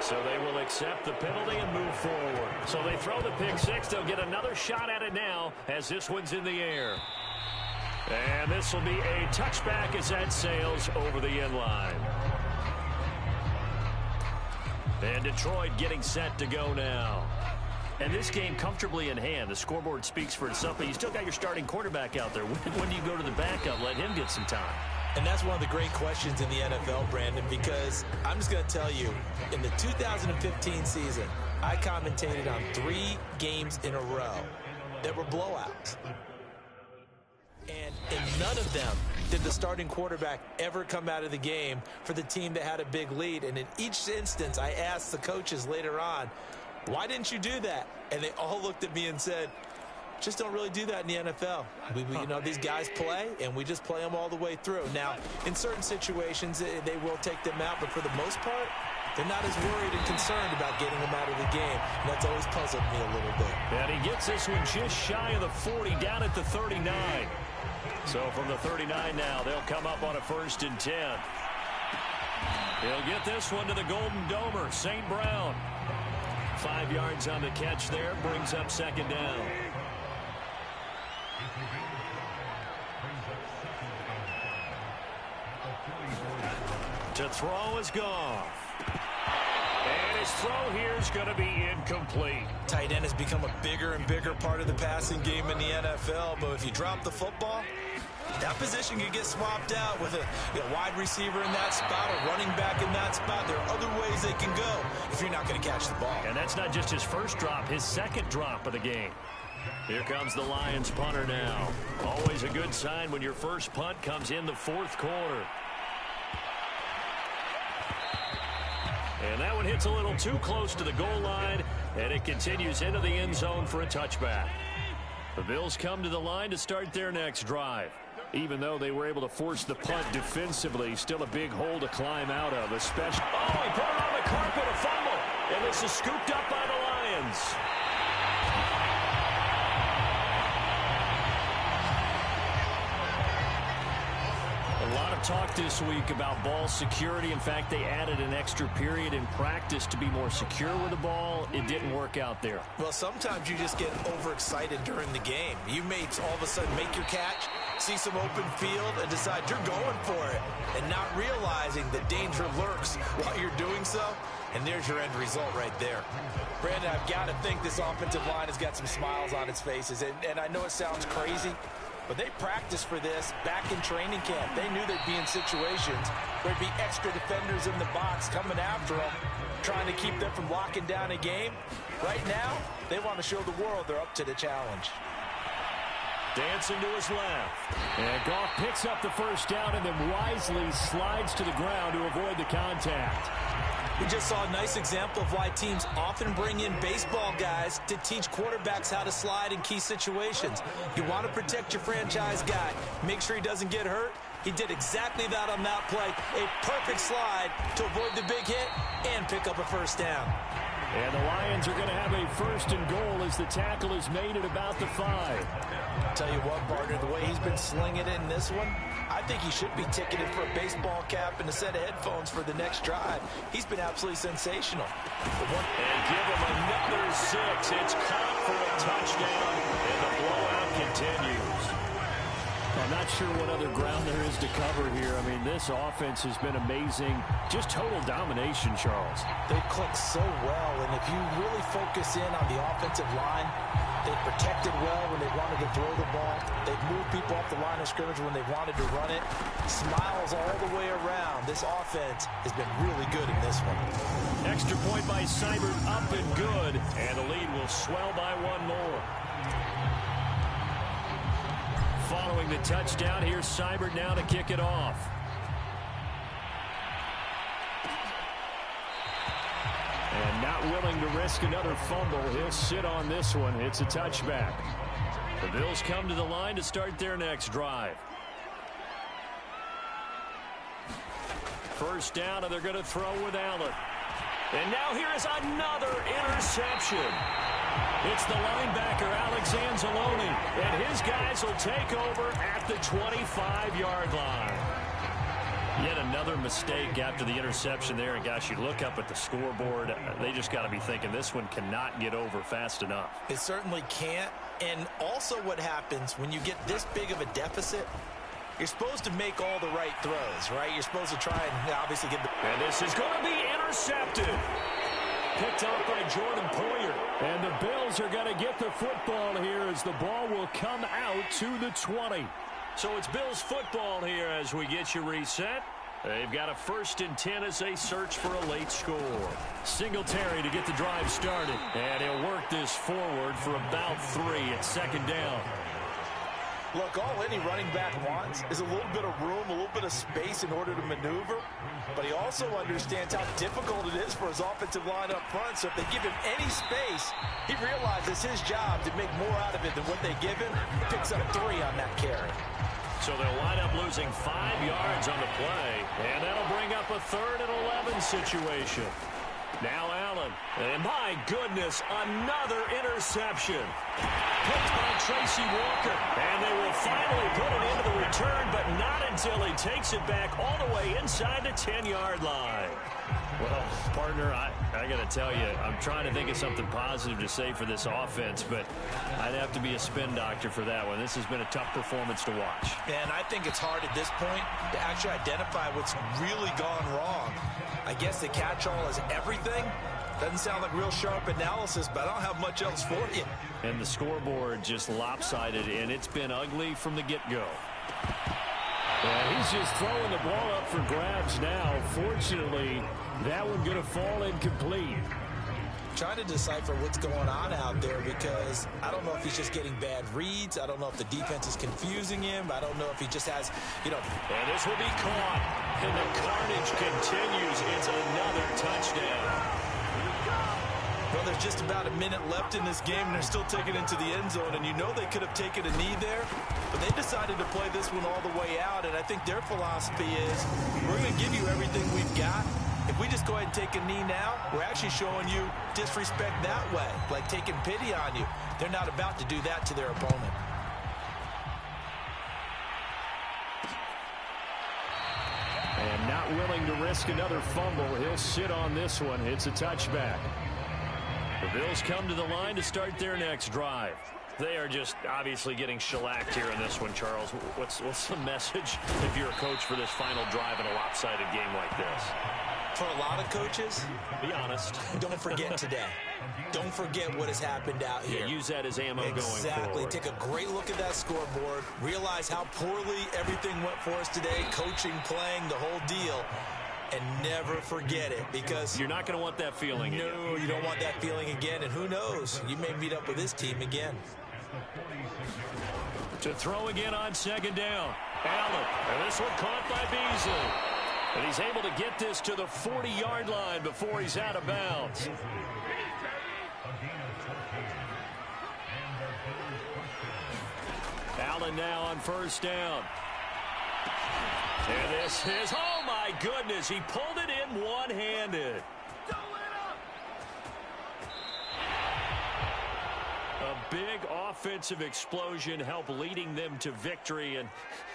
So they will accept the penalty and move forward. So they throw the pick six. They'll get another shot at it now as this one's in the air. And this will be a touchback as that sails over the end line. And Detroit getting set to go now. And this game comfortably in hand. The scoreboard speaks for itself, but you still got your starting quarterback out there. When do you go to the backup? Let him get some time. And that's one of the great questions in the NFL, Brandon, because I'm just going to tell you, in the 2015 season, I commentated on 3 games in a row that were blowouts. And in none of them did the starting quarterback ever come out of the game for the team that had a big lead. And in each instance, I asked the coaches later on, why didn't you do that? And they all looked at me and said, just don't really do that in the NFL. These guys play, and we just play them all the way through. Now, in certain situations, they will take them out, but for the most part, they're not as worried and concerned about getting them out of the game. And that's always puzzled me a little bit. And he gets this one just shy of the 40, down at the 39. So from the 39 now, they'll come up on a 1st and 10. He'll get this one to the Golden Domer, St. Brown. 5 yards on the catch there, brings up 2nd down. To throw is Goff. And his throw here is going to be incomplete. Tight end has become a bigger and bigger part of the passing game in the NFL, but if you drop the football, that position can get swapped out with a wide receiver in that spot, a running back in that spot. There are other ways they can go if you're not going to catch the ball. And that's not just his first drop, his 2nd drop of the game. Here comes the Lions punter now. Always a good sign when your first punt comes in the 4th quarter. And that one hits a little too close to the goal line, and it continues into the end zone for a touchback. The Bills come to the line to start their next drive. Even though they were able to force the punt defensively, still a big hole to climb out of, especially... Oh, he put it on the carpet, a fumble, and this is scooped up by the Lions. A lot of talk this week about ball security. In fact, they added an extra period in practice to be more secure with the ball. It didn't work out there. Well, sometimes you just get overexcited during the game. You may all of a sudden make your catch, see some open field, and decide you're going for it, and not realizing the danger lurks while you're doing so. And there's your end result right there. Brandon, I've got to think this offensive line has got some smiles on its faces. And I know it sounds crazy, but they practiced for this back in training camp. They knew they'd be in situations where there'd be extra defenders in the box coming after them, trying to keep them from locking down a game. Right now, they want to show the world they're up to the challenge. Dancing to his left. And Goff picks up the first down and then wisely slides to the ground to avoid the contact. We just saw a nice example of why teams often bring in baseball guys to teach quarterbacks how to slide in key situations. You want to protect your franchise guy. Make sure he doesn't get hurt. He did exactly that on that play. A perfect slide to avoid the big hit and pick up a first down. And the Lions are going to have a 1st and goal as the tackle is made at about the 5. Tell you what, partner, the way he's been slinging it in this one, I think he should be ticketed for a baseball cap and a set of headphones for the next drive. He's been absolutely sensational. And give him another 6. It's caught for a touchdown, and the blowout continues. I'm not sure what other ground there is to cover here. I mean, this offense has been amazing. Just total domination, Charles. They click so well, and if you really focus in on the offensive line, they protected well when they wanted to throw the ball. They've moved people off the line of scrimmage when they wanted to run it. Smiles all the way around. This offense has been really good in this one. Extra point by Seibert, up and good. And the lead will swell by one more. Following the touchdown, here's Seibert now to kick it off. And not willing to risk another fumble. He'll sit on this one. It's a touchback. The Bills come to the line to start their next drive. First down, and they're going to throw with Allen. And now here is another interception. It's the linebacker, Alex Anzalone, and his guys will take over at the 25-yard line. Yet another mistake after the interception there. And, gosh, you look up at the scoreboard, they just got to be thinking this one cannot get over fast enough. It certainly can't. And also what happens when you get this big of a deficit, you're supposed to make all the right throws, right? You're supposed to try and obviously get the... And this is going to be intercepted. Picked off by Jordan Poyer. And the Bills are going to get the football here as the ball will come out to the 20. So it's Bills football here as we get you reset. They've got a 1st and 10 as they search for a late score. Singletary to get the drive started. And he'll work this forward for about 3 at 2nd down. Look, all any running back wants is a little bit of room, a little bit of space in order to maneuver. But he also understands how difficult it is for his offensive line up front. So if they give him any space, he realizes his job to make more out of it than what they give him. He picks up 3 on that carry. So they'll wind up losing 5 yards on the play. And that'll bring up a 3rd and 11 situation. Now Allen. And my goodness, another interception. Picked by Tracy Walker. And they will finally put it into the return, but not until he takes it back all the way inside the 10-yard line. Well, partner, I got to tell you, I'm trying to think of something positive to say for this offense, but I'd have to be a spin doctor for that one. This has been a tough performance to watch. And I think it's hard at this point to actually identify what's really gone wrong. I guess the catch-all is everything. Doesn't sound like real sharp analysis, but I don't have much else for you. And the scoreboard just lopsided, and it's been ugly from the get-go. Yeah, he's just throwing the ball up for grabs now. Fortunately, that one going to fall incomplete. Trying to decipher what's going on out there because I don't know if he's just getting bad reads. I don't know if the defense is confusing him. I don't know if he just has, And this will be caught. And the carnage continues. It's another touchdown. Well, there's just about a minute left in this game, and they're still taking it into the end zone. And you know they could have taken a knee there, but they decided to play this one all the way out. And I think their philosophy is, we're going to give you everything we've got. If we just go ahead and take a knee now, we're actually showing you disrespect that way, like taking pity on you. They're not about to do that to their opponent. And not willing to risk another fumble. He'll sit on this one. It's a touchback. The Bills come to the line to start their next drive. They are just obviously getting shellacked here in this one, Charles. What's the message if you're a coach for this final drive in a lopsided game like this? For a lot of coaches, be honest. Don't forget today. Don't forget what has happened out here. Yeah, use that as ammo going forward. Exactly. Take a great look at that scoreboard. Realize how poorly everything went for us today. Coaching, playing, the whole deal. And never forget it, because you're not going to want that feeling again. No, you don't want that feeling again. And who knows? You may meet up with this team again. To throw again on 2nd down. Allen. And this one caught by Beasley. And he's able to get this to the 40-yard line before he's out of bounds. Allen now on 1st down. And this is, oh my goodness, he pulled it in one-handed. A big offensive explosion help leading them to victory. And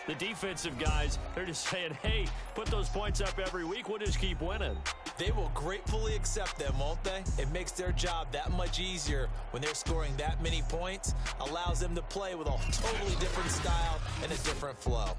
the defensive guys, they're just saying, hey, put those points up every week. We'll just keep winning. They will gratefully accept them, won't they? It makes their job that much easier when they're scoring that many points. Allows them to play with a totally different style and a different flow.